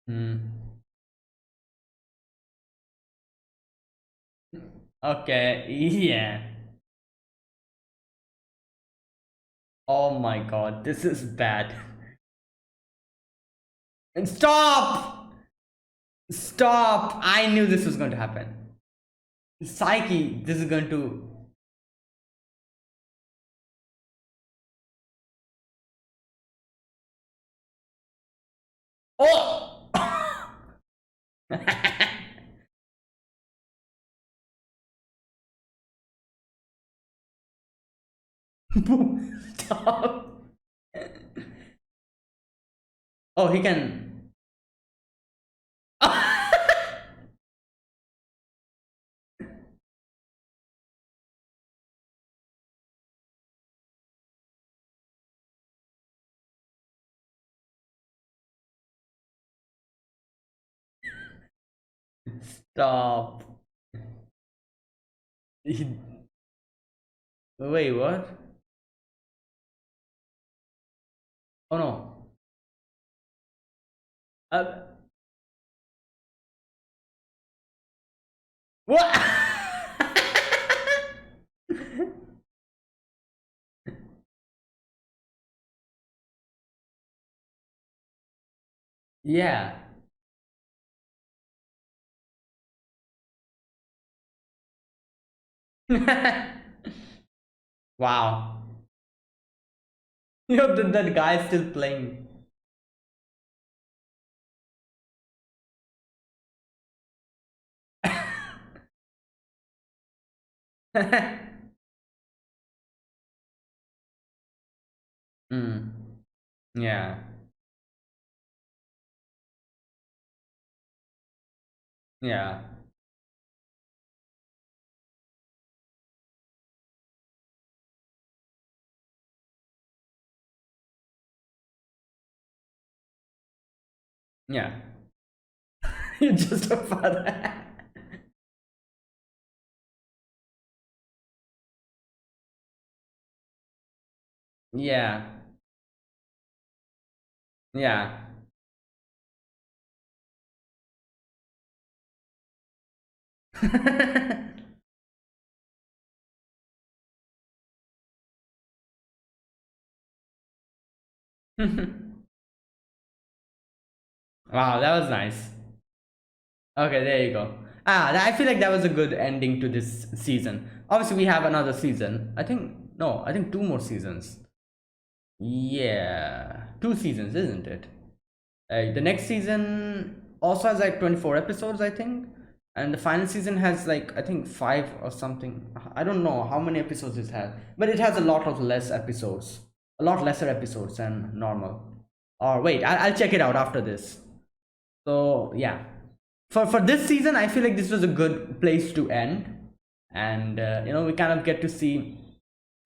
Hmm. Okay, yeah. Oh my god, this is bad. And stop! Stop! I knew this was going to happen. Psyche, this is going to. Oh! Stop. Oh, he can. Stop. He- Wait, what? Oh no. Uh, what? Yeah. Wow. You know, that guy is still playing. Mm. Yeah. Yeah. Yeah. You're just a father. Yeah. Yeah. Wow, that was nice. Okay, there you go. I feel like that was a good ending to this season. Obviously, we have another season. I think, no, I think two more seasons. Yeah, two seasons, isn't it? The next season also has like 24 episodes, I think. And the final season has like, I think, five or something. I don't know how many episodes it has, but it has a lot of less episodes, a lot lesser episodes than normal. Or wait, I'll check it out after this. So yeah, for this season, I feel like this was a good place to end, and we kind of get to see,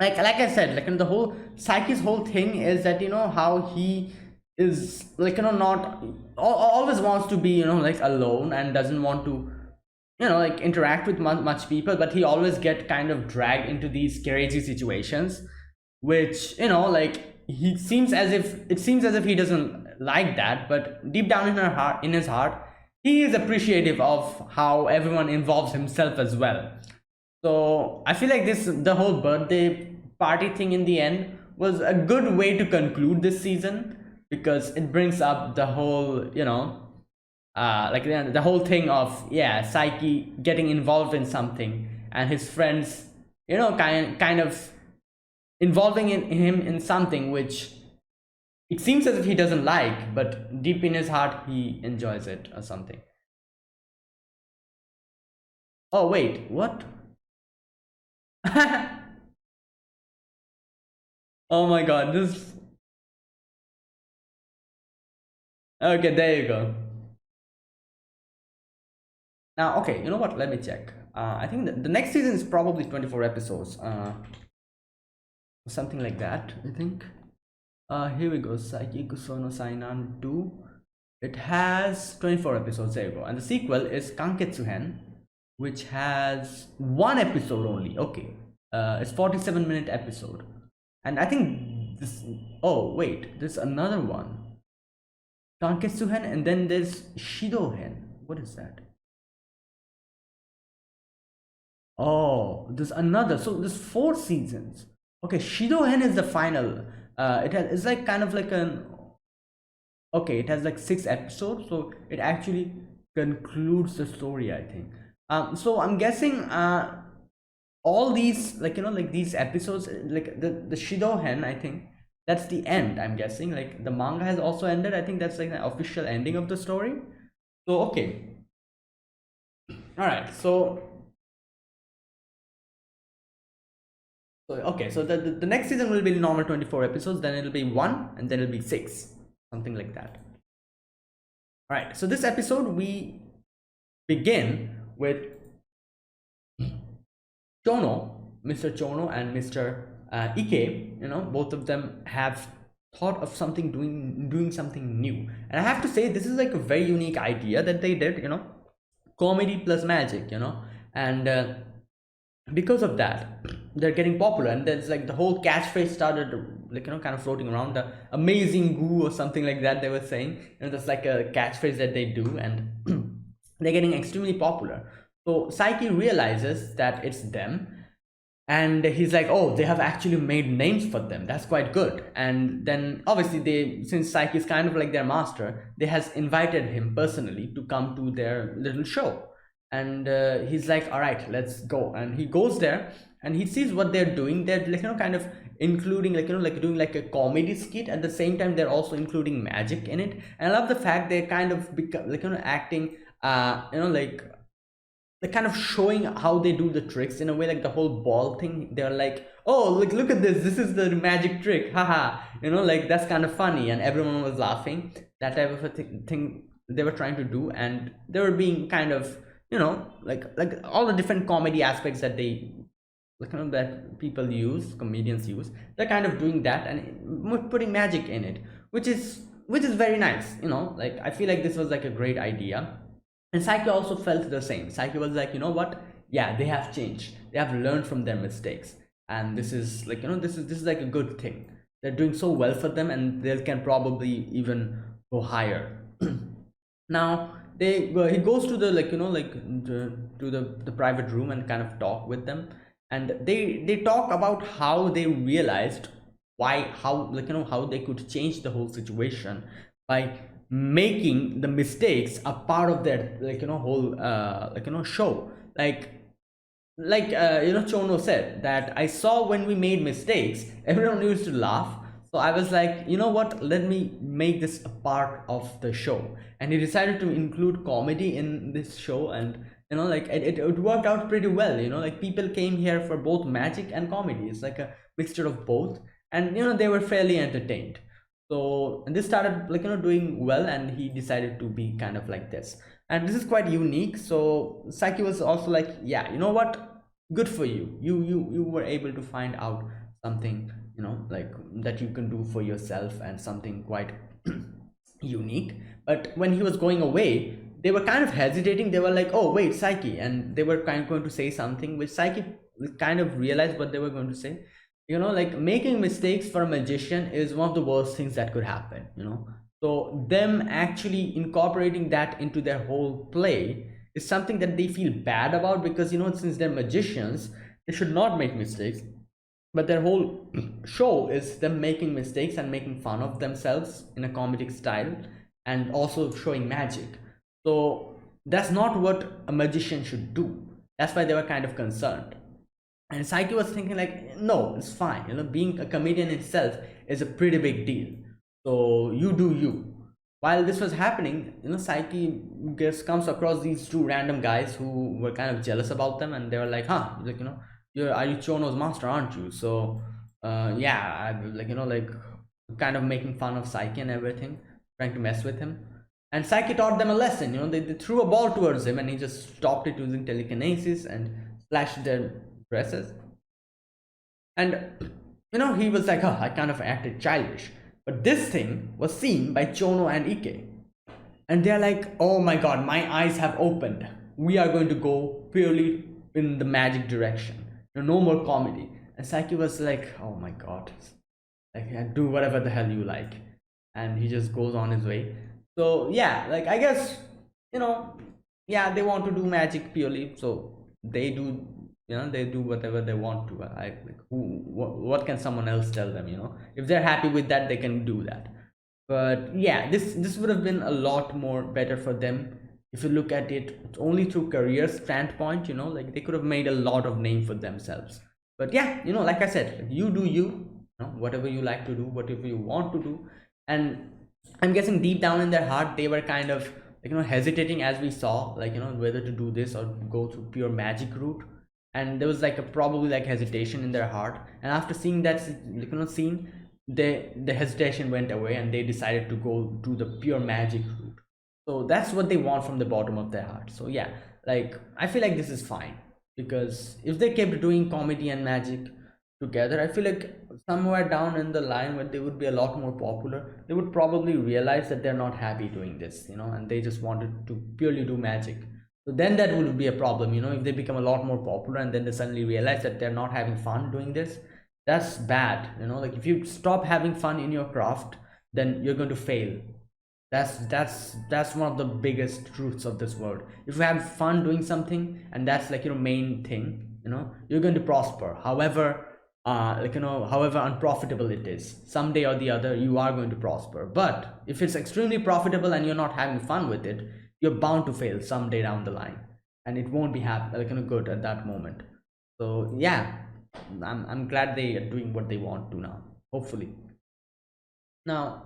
like I said, like the whole Psyche's whole thing is that how he is like not always wants to be like alone and doesn't want to like interact with much people, but he always get kind of dragged into these crazy situations, which like it seems as if he doesn't like that, but deep down in his heart, he is appreciative of how everyone involves himself as well. So I feel like the whole birthday party thing in the end was a good way to conclude this season, because it brings up the whole like the whole thing of, yeah, Psyche getting involved in something, and his friends kind of involving in him in something which it seems as if he doesn't like, but deep in his heart he enjoys it or something. Oh wait, what? Oh my god, this. Okay, there you go. Now, okay, you know what? Let me check. I think the next season is probably 24 episodes, something like that, I think. Here we go. Saiki Kusono Sainan 2. It has 24 episodes. There you go. And the sequel is Kanketsuhen, which has one episode only. Okay. It's 47-minute episode. And I think this. Oh, wait. There's another one. Kanketsuhen, and then there's Shidohen. What is that? Oh, there's another. So there's four seasons. Okay, Shidohen is the final. It's like kind of like an. Okay, it has like six episodes, so it actually concludes the story, I think. So I'm guessing all these, like like these episodes, like the Shidohen, I think that's the end. I'm guessing like the manga has also ended. I think that's like the official ending of the story. So okay, all right. So So okay, so the next season will be normal 24 episodes, then it'll be one, and then it'll be six, something like that. All right, so this episode we begin with Chono, Mr. Chono and Mr. Ike. You know, both of them have thought of something, doing something new, and I have to say this is like a very unique idea that they did. You know, comedy plus magic. You know, and because of that they're getting popular, and there's like the whole catchphrase started like, you know, kind of floating around, the amazing goo or something like that they were saying. You know, that's like a catchphrase that they do, and they're getting extremely popular. So Saiki realizes that it's them, and he's like, oh, they have actually made names for them, that's quite good. And then obviously they, since Saiki is kind of like their master, they has invited him personally to come to their little show. And he's like, all right, let's go. And he goes there, and he sees what they're doing. They're like, you know, kind of including like, you know, like doing like a comedy skit. At the same time they're also including magic in it. And I love the fact they're kind of become like, you know, acting you know, like they're kind of showing how they do the tricks in a way, like the whole ball thing. They're like, oh, look at this is the magic trick, haha. You know, like that's kind of funny, and everyone was laughing. That type of a thing they were trying to do, and they were being kind of, you know, like all the different comedy aspects that they, like, you know, that people use, comedians use. They're kind of doing that and putting magic in it, which is very nice. You know, like I feel like this was like a great idea. And Saiki also felt the same. Saiki was like, you know what? Yeah, they have changed. They have learned from their mistakes, and this is like, you know, this is like a good thing. They're doing so well for them, and they can probably even go higher. Now he goes to the, like, you know, like to the private room and kind of talk with them, and they talk about how they realized why, how, like, you know, how they could change the whole situation by making the mistakes a part of their, like, you know, whole like, you know, show. You know, Chono said that I saw when we made mistakes, everyone used to laugh. So I was like, you know what, let me make this a part of the show. And he decided to include comedy in this show, and you know, like it worked out pretty well. You know, like people came here for both magic and comedy. It's like a mixture of both, and you know, they were fairly entertained. So, and this started, like, you know, doing well, and he decided to be kind of like this. And this is quite unique. So Saki was also like, yeah, you know what, good for you. You were able to find out something, you know, like that you can do for yourself, and something quite unique. But when he was going away, they were kind of hesitating. They were like, oh wait, Psyche, and they were kind of going to say something, which Psyche kind of realized what they were going to say. You know, like making mistakes for a magician is one of the worst things that could happen, you know. So them actually incorporating that into their whole play is something that they feel bad about, because, you know, since they're magicians, they should not make mistakes. But their whole show is them making mistakes and making fun of themselves in a comedic style, and also showing magic. So that's not what a magician should do. That's why they were kind of concerned. And Saiki was thinking like, no, it's fine. You know, being a comedian itself is a pretty big deal. So you do you. While this was happening, you know, Saiki comes across these two random guys who were kind of jealous about them, and they were like, huh, like, you know, are you Chono's master, aren't you? So yeah, I, like, you know, like kind of making fun of Saiki and everything, trying to mess with him. And Saiki taught them a lesson. You know, they threw a ball towards him, and he just stopped it using telekinesis and splashed their dresses. And you know, he was like, oh, I kind of acted childish. But this thing was seen by Chono and Ike, and they're like, oh my god, my eyes have opened. We are going to go purely in the magic direction. No more comedy. And Saiki was like, oh my god, like, yeah, do whatever the hell you like. And he just goes on his way. So yeah, like, I guess, you know, yeah, they want to do magic purely, so they do, you know, they do whatever they want to. I like, what can someone else tell them? You know, if they're happy with that, they can do that. But yeah, this would have been a lot more better for them if you look at it only through career standpoint. You know, like they could have made a lot of name for themselves. But yeah, you know, like I said, like, you do you know, whatever you like to do, whatever you want to do. And I'm guessing deep down in their heart they were kind of, like, you know, hesitating, as we saw, like, you know, whether to do this or go through pure magic route. and there was like a probably like hesitation in their heart, and after seeing that scene, the hesitation went away and they decided to go to the pure magic route. So that's what they want from the bottom of their heart. So yeah, like I feel like this is fine, because if they kept doing comedy and magic together, I feel like somewhere down in the line when they would be a lot more popular, they would probably realize that they're not happy doing this, and they just wanted to purely do magic. So then that would be a problem, if they become a lot more popular and then they suddenly realize that they're not having fun doing this. That's bad, like if you stop having fun in your craft, then you're going to fail. That's one of the biggest truths of this world. If you have fun doing something and that's like your main thing, you're going to prosper. However, however unprofitable it is, someday or the other you are going to prosper. But if it's extremely profitable and you're not having fun with it, you're bound to fail someday down the line, and it won't be happy good at that moment. So yeah, I'm glad they are doing what they want to now, hopefully. Now,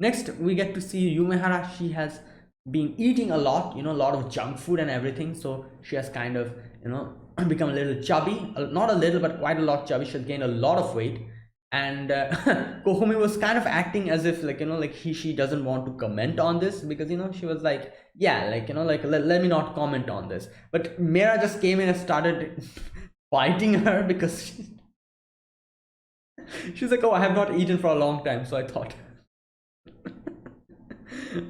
next we get to see Yumehara. She has been eating a lot, a lot of junk food and everything. So she has kind of, become a little chubby, not a little, but quite a lot chubby. She has gained a lot of weight. And Kohumi was kind of acting as if she doesn't want to comment on this, because she was like, yeah, let me not comment on this. But Mera just came in and started fighting her, because she's like, oh, I have not eaten for a long time, so I thought.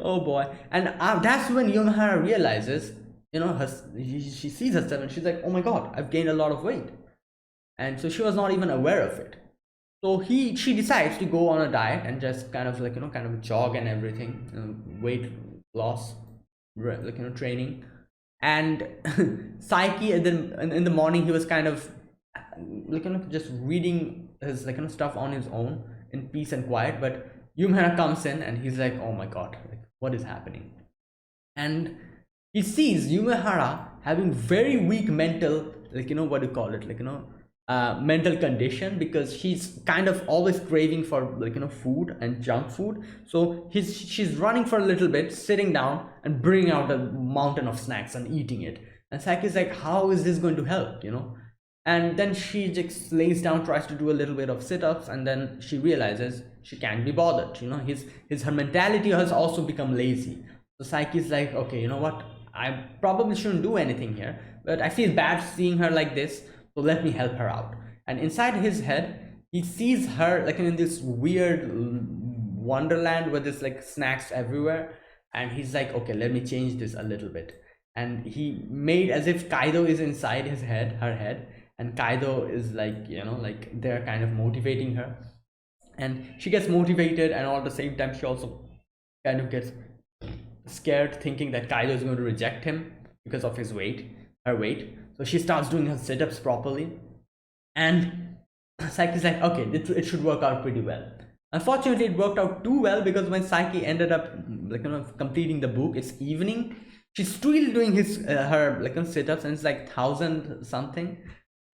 Oh boy. And that's when Yumehara realizes, she sees herself and she's like, oh my god, I've gained a lot of weight. And so she was not even aware of it. So she decides to go on a diet and just kind of jog and everything, weight loss, training. And Saiki, and then in the morning he was kind of just reading his stuff on his own in peace and quiet. But Yumehara comes in and he's like, oh my god, what is happening? And he sees Yumehara having very weak mental, what do you call it, mental condition, because she's kind of always craving for food and junk food. So she's running for a little bit, sitting down and bringing out a mountain of snacks and eating it. And Saki's like, how is this going to help, and then she just lays down, tries to do a little bit of sit-ups, and then she realizes she can't be bothered. Her mentality has also become lazy. So Saiki's like, okay, you know what, I probably shouldn't do anything here, but I feel bad seeing her like this, so let me help her out. And inside his head, he sees her in this weird wonderland where there's snacks everywhere, and he's like, okay, let me change this a little bit. And he made as if Kaido is inside her head, and Kaido is they're kind of motivating her, and she gets motivated, and all at the same time she also kind of gets scared, thinking that Kaido is going to reject him because of her weight. So she starts doing her sit-ups properly, and Saiki's like, okay, it should work out pretty well. Unfortunately, it worked out too well, because when Saiki ended up completing the book, it's evening. She's still doing her sit-ups, and it's 1,000 something.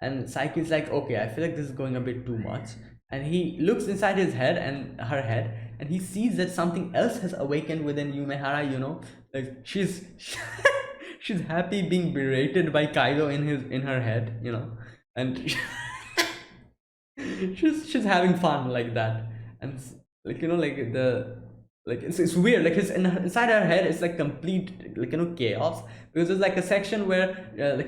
And Saiki's like, okay, I feel like this is going a bit too much. And he looks inside his head and her head, and he sees that something else has awakened within Yumehara. She's she's happy being berated by Kaido in her head, and she's having fun like that. And it's weird, inside her head it's complete chaos, because there's a section where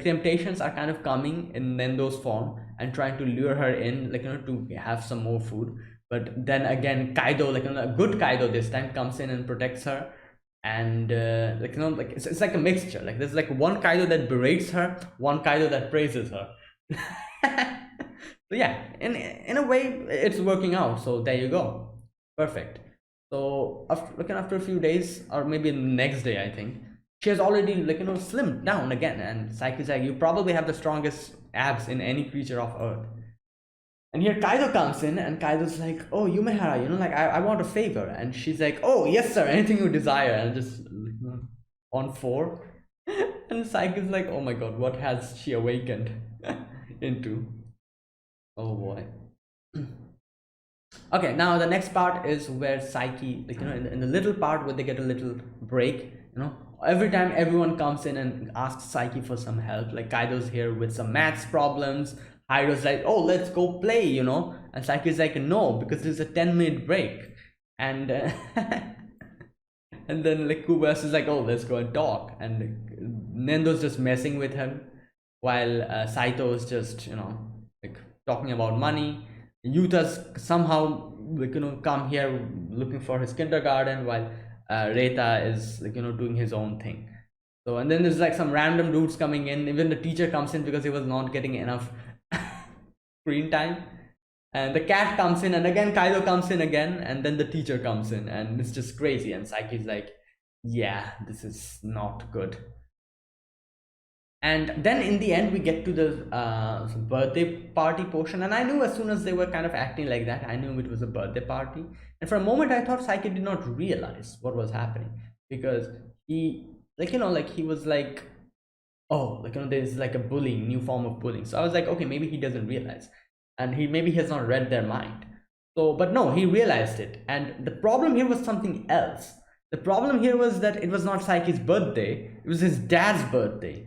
temptations are kind of coming in Nendo's form and trying to lure her in to have some more food. But then again, Kaido, a good Kaido this time, comes in and protects her. And it's like a mixture, there's one Kaido that berates her, one Kaido that praises her. So yeah, in a way it's working out. So there you go, perfect. So after a few days, or maybe the next day, I think she has already slimmed down again. And Saiki's like, you probably have the strongest abs in any creature of Earth. And here Kaido comes in, and Kaido's like, oh, Yumehara, I want a favor. And she's like, oh, yes, sir, anything you desire. And just on 4. And Saiki's like, oh my god, what has she awakened into? Oh boy. Okay, now the next part is where Saiki, in the little part where they get a little break, every time everyone comes in and asks Saiki for some help, like Kaido's here with some maths problems, Hiro's like, oh, let's go play, and Saiki's like, no, because there's a 10-minute break. And and then like Kubas is like, oh, let's go and talk, and Nendo's just messing with him, while Saito is just like talking about money. Yuta's somehow like come here looking for his kindergarten, while Reta is like doing his own thing. So and then there's like some random dudes coming in. Even the teacher comes in because he was not getting enough screen time. And the cat comes in, and again Kaido comes in again, and then the teacher comes in, and it's just crazy. And Saiki's like, yeah, this is not good. And then in the end we get to the birthday party portion, and I knew as soon as they were kind of acting like that, I knew it was a birthday party. And for a moment I thought Saiki did not realize what was happening, because he like he was like, oh, like there's like a bullying, new form of bullying. So I was like, okay, maybe he doesn't realize, and maybe he has not read their mind. So but no, he realized it. And the problem here was something else. The problem here was that it was not Saiki's birthday, it was his dad's birthday.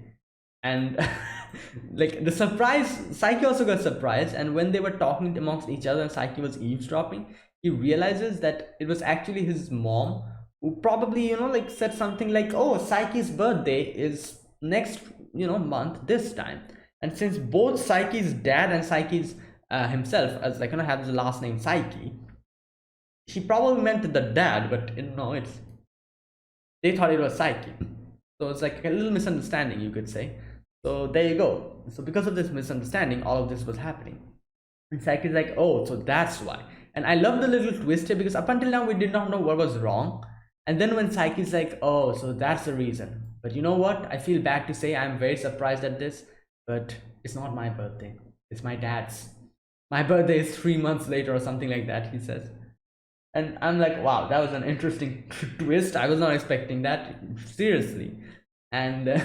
And like the surprise, Saiki also got surprised, and when they were talking amongst each other and Saiki was eavesdropping, he realizes that it was actually his mom who probably like said something like, oh, Saiki's birthday is next month this time. And since both Saiki's dad and Saiki's himself as like have the last name Saiki, she probably meant the dad, but it's, they thought it was Saiki. So it's like a little misunderstanding, you could say. So there you go. So because of this misunderstanding, all of this was happening. And Saiki's like, oh, so that's why. And I love the little twist here, because up until now we did not know what was wrong. And then when Saiki's like, oh, so that's the reason. But you know what? I feel bad to say I'm very surprised at this, but it's not my birthday. It's my dad's. My birthday is 3 months later or something like that, he says. And I'm like, wow, that was an interesting twist. I was not expecting that, seriously. And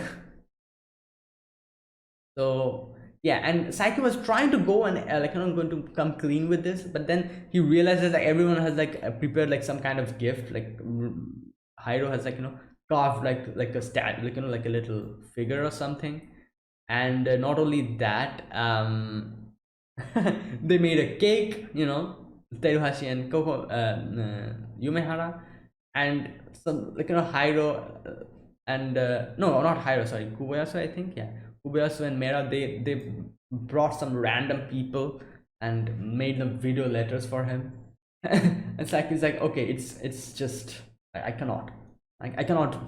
so yeah, and Saiki was trying to go and going to come clean with this, but then he realizes that everyone has prepared like some kind of gift. Like Hiro has carved like a stat, like a little figure or something. And not only that, they made a cake, Teruhashi and Koko Yumehara, and some Hiro and no, not Hiro, sorry, Kuboyasu, I think, yeah. Kuboyasu and Mera, they brought some random people and made them video letters for him. And Saki's like, okay, it's just I cannot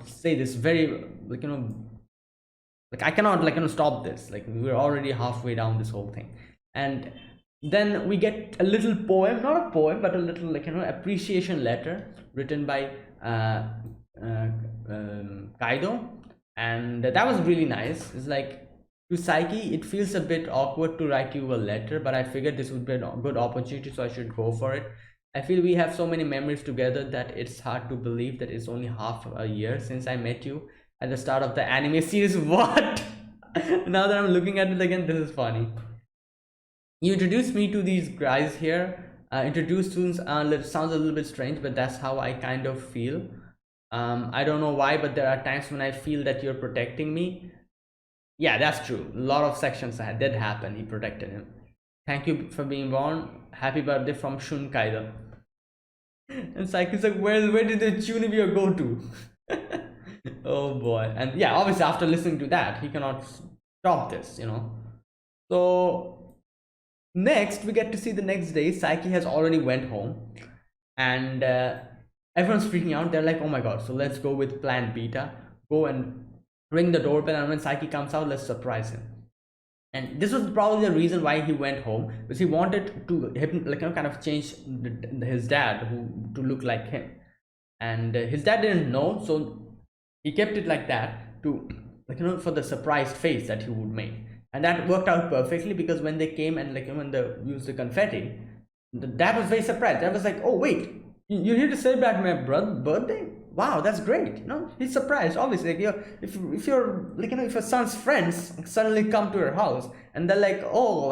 say this very I cannot stop this. Like we're already halfway down this whole thing. And then we get a little poem, not a poem, but a little appreciation letter written by Kaido. And that was really nice. It's like, to Saiki, it feels a bit awkward to write you a letter, but I figured this would be a good opportunity, so I should go for it. I feel we have so many memories together that it's hard to believe that it's only half a year since I met you at the start of the anime series. What? Now that I'm looking at it again, this is funny. You introduced me to these guys here. Introduced sounds a little bit strange, but that's how I kind of feel. I don't know why, but there are times when I feel that you're protecting me. Yeah, that's true. A lot of sections did happen. He protected him. Thank you for being born. Happy birthday from Shun Kaido. And Saiki's like, where did the Chunibyo go to? Oh boy. And yeah, obviously after listening to that, he cannot stop this, So next, we get to see the next day. Saiki has already went home. And everyone's freaking out. They're like, oh my god, so let's go with plan beta. Go and ring the doorbell, and when Saiki comes out, let's surprise him. And this was probably the reason why he went home, because he wanted to kind of change his dad to look like him. And his dad didn't know, so he kept it like that to for the surprised face that he would make. And that worked out perfectly, because when they came and when they used the confetti, the dad was very surprised. Dad was like, oh wait, you're here to celebrate my birthday? Wow, that's great. He's surprised. Obviously, if your son's friends suddenly come to your house and they're like, oh,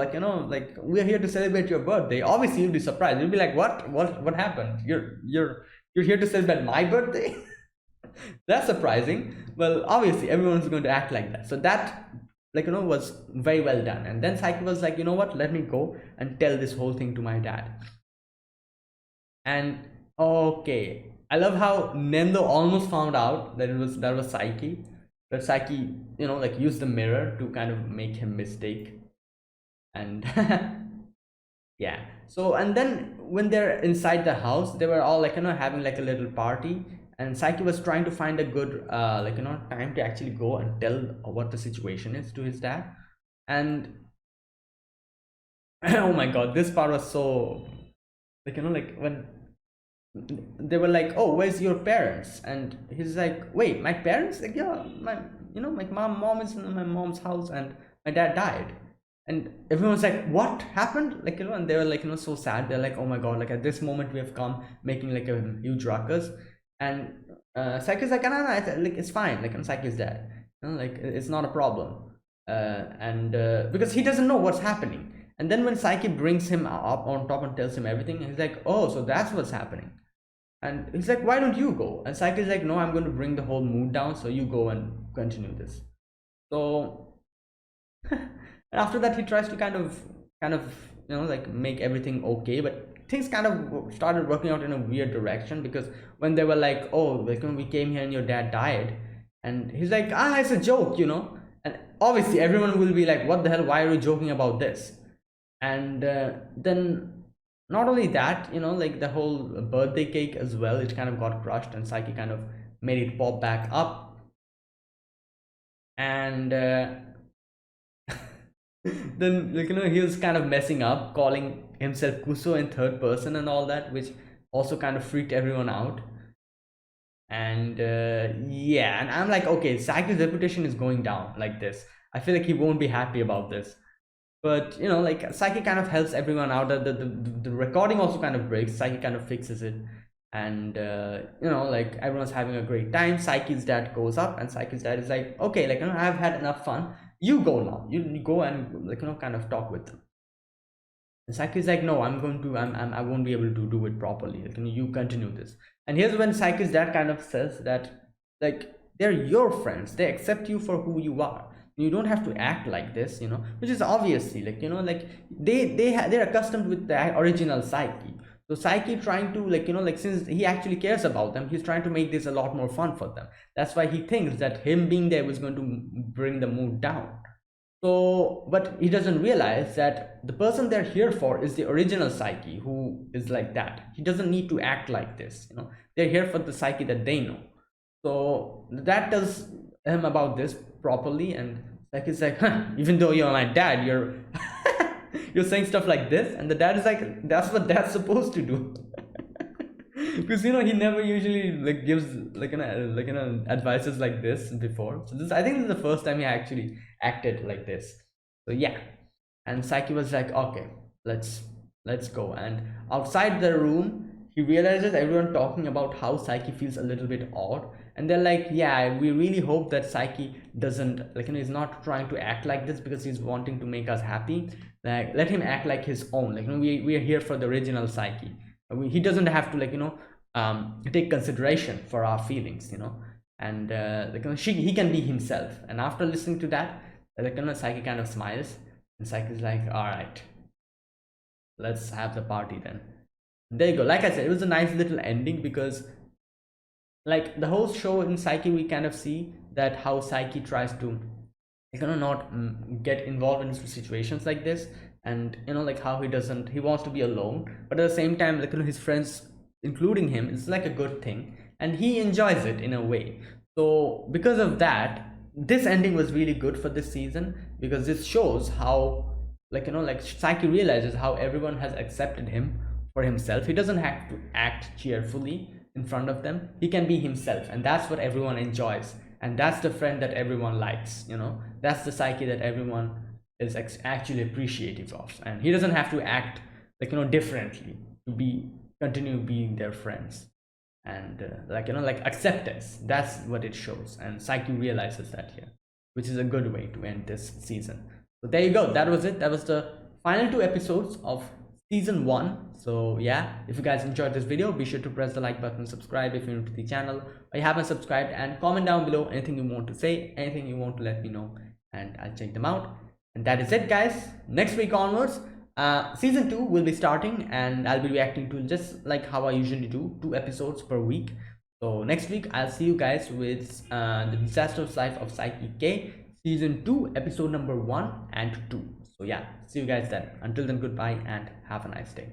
we're here to celebrate your birthday, obviously you'll be surprised. You'll be like, what happened? You're here to celebrate my birthday? That's surprising. Well, obviously everyone's going to act like that. So that, was very well done. And then Saiki was like, you know what, let me go and tell this whole thing to my dad. And okay, I love how Nendo almost found out that was Saiki. But Saiki, used the mirror to kind of make him mistake. And yeah. So and then when they're inside the house, they were all having like a little party, and Saiki was trying to find a good time to actually go and tell what the situation is to his dad. And oh my god, this part was so when they were like, oh, where's your parents? And he's like, wait, my parents? Like, yeah, my mom is in my mom's house, and my dad died. And everyone's like, what happened? And they were like, so sad. They're like, oh my god, like at this moment we have come, making like a huge ruckus. And Saiki's like, no, no, like it's fine, like, and Saiki's dead, like it's not a problem. And because he doesn't know what's happening. And then when Saiki brings him up on top and tells him everything, he's like, oh, so that's what's happening. And he's like, why don't you go? And Saiki's like, no, I'm going to bring the whole mood down, so you go and continue this. So after that, he tries to kind of like make everything okay, but things kind of started working out in a weird direction, because when they were like, oh, like when we came here and your dad died, and he's like, it's a joke, and obviously everyone will be like, what the hell, why are you joking about this? And then not only that, like the whole birthday cake as well, it kind of got crushed, and Saiki kind of made it pop back up. And then he was kind of messing up, calling himself Kuso in third person and all that, which also kind of freaked everyone out. And yeah, and I'm like, okay, Saiki's reputation is going down like this. I feel like he won't be happy about this. But like Saiki kind of helps everyone out. The recording also kind of breaks. Saiki kind of fixes it. And like everyone's having a great time. Saiki's dad goes up, and Saiki's dad is like, okay, like I've had enough fun, you go now, you go and like kind of talk with them. And Saiki's like, no, I won't be able to do it properly, like you continue this. And here's when Saiki's dad kind of says that, like, they're your friends, they accept you for who you are, you don't have to act like this, which is obviously like like they're accustomed with the original Saiki. So Saiki trying to like since he actually cares about them, he's trying to make this a lot more fun for them. That's why he thinks that him being there was going to bring the mood down. So but he doesn't realize that the person they're here for is the original Saiki, who is like that. He doesn't need to act like this, they're here for the Saiki that they know. So that tells him about this properly, and like it's like, huh, even though you're my dad, you're you're saying stuff like this. And the dad is like, that's what dad's supposed to do. Because he never usually like gives like advices like this before. So I think this is the first time he actually acted like this. So yeah. And Saiki was like, okay, let's go. And outside the room, he realizes everyone talking about how Saiki feels a little bit odd, and they're like, yeah, we really hope that Saiki doesn't like is not trying to act like this because he's wanting to make us happy. Like, let him act like his own, like we are here for the original Saiki. He doesn't have to take consideration for our feelings, and he can be himself. And after listening to that, Saiki kind of smiles, and Saiki is like, all right, let's have the party then. There you go. Like I said, it was a nice little ending, because like the whole show in Saiki, we kind of see that how Saiki tries to not get involved in situations like this, and like how he wants to be alone, but at the same time, like his friends including him, it's like a good thing, and he enjoys it in a way. So because of that, this ending was really good for this season, because this shows how like Saiki realizes how everyone has accepted him for himself. He doesn't have to act cheerfully in front of them. He can be himself, and that's what everyone enjoys, and that's the friend that everyone likes. That's the Saiki that everyone is actually appreciative of, and he doesn't have to act differently to continue being their friends. And like acceptance, that's what it shows, and Saiki realizes that here, which is a good way to end this season. So there you go, that was it. That was the final 2 episodes of season 1. So yeah, if you guys enjoyed this video, be sure to press the like button, subscribe if you're new to the channel or you haven't subscribed, and comment down below anything you want to say, anything you want to let me know, and I'll check them out. And that is it, guys. Next week onwards, season 2 will be starting, and I'll be reacting to, just like how I usually do, 2 episodes per week. So next week I'll see you guys with the Disastrous Life of Saiki K, season 2, episode number 1 and 2. So yeah, see you guys then. Until then, goodbye and have a nice day.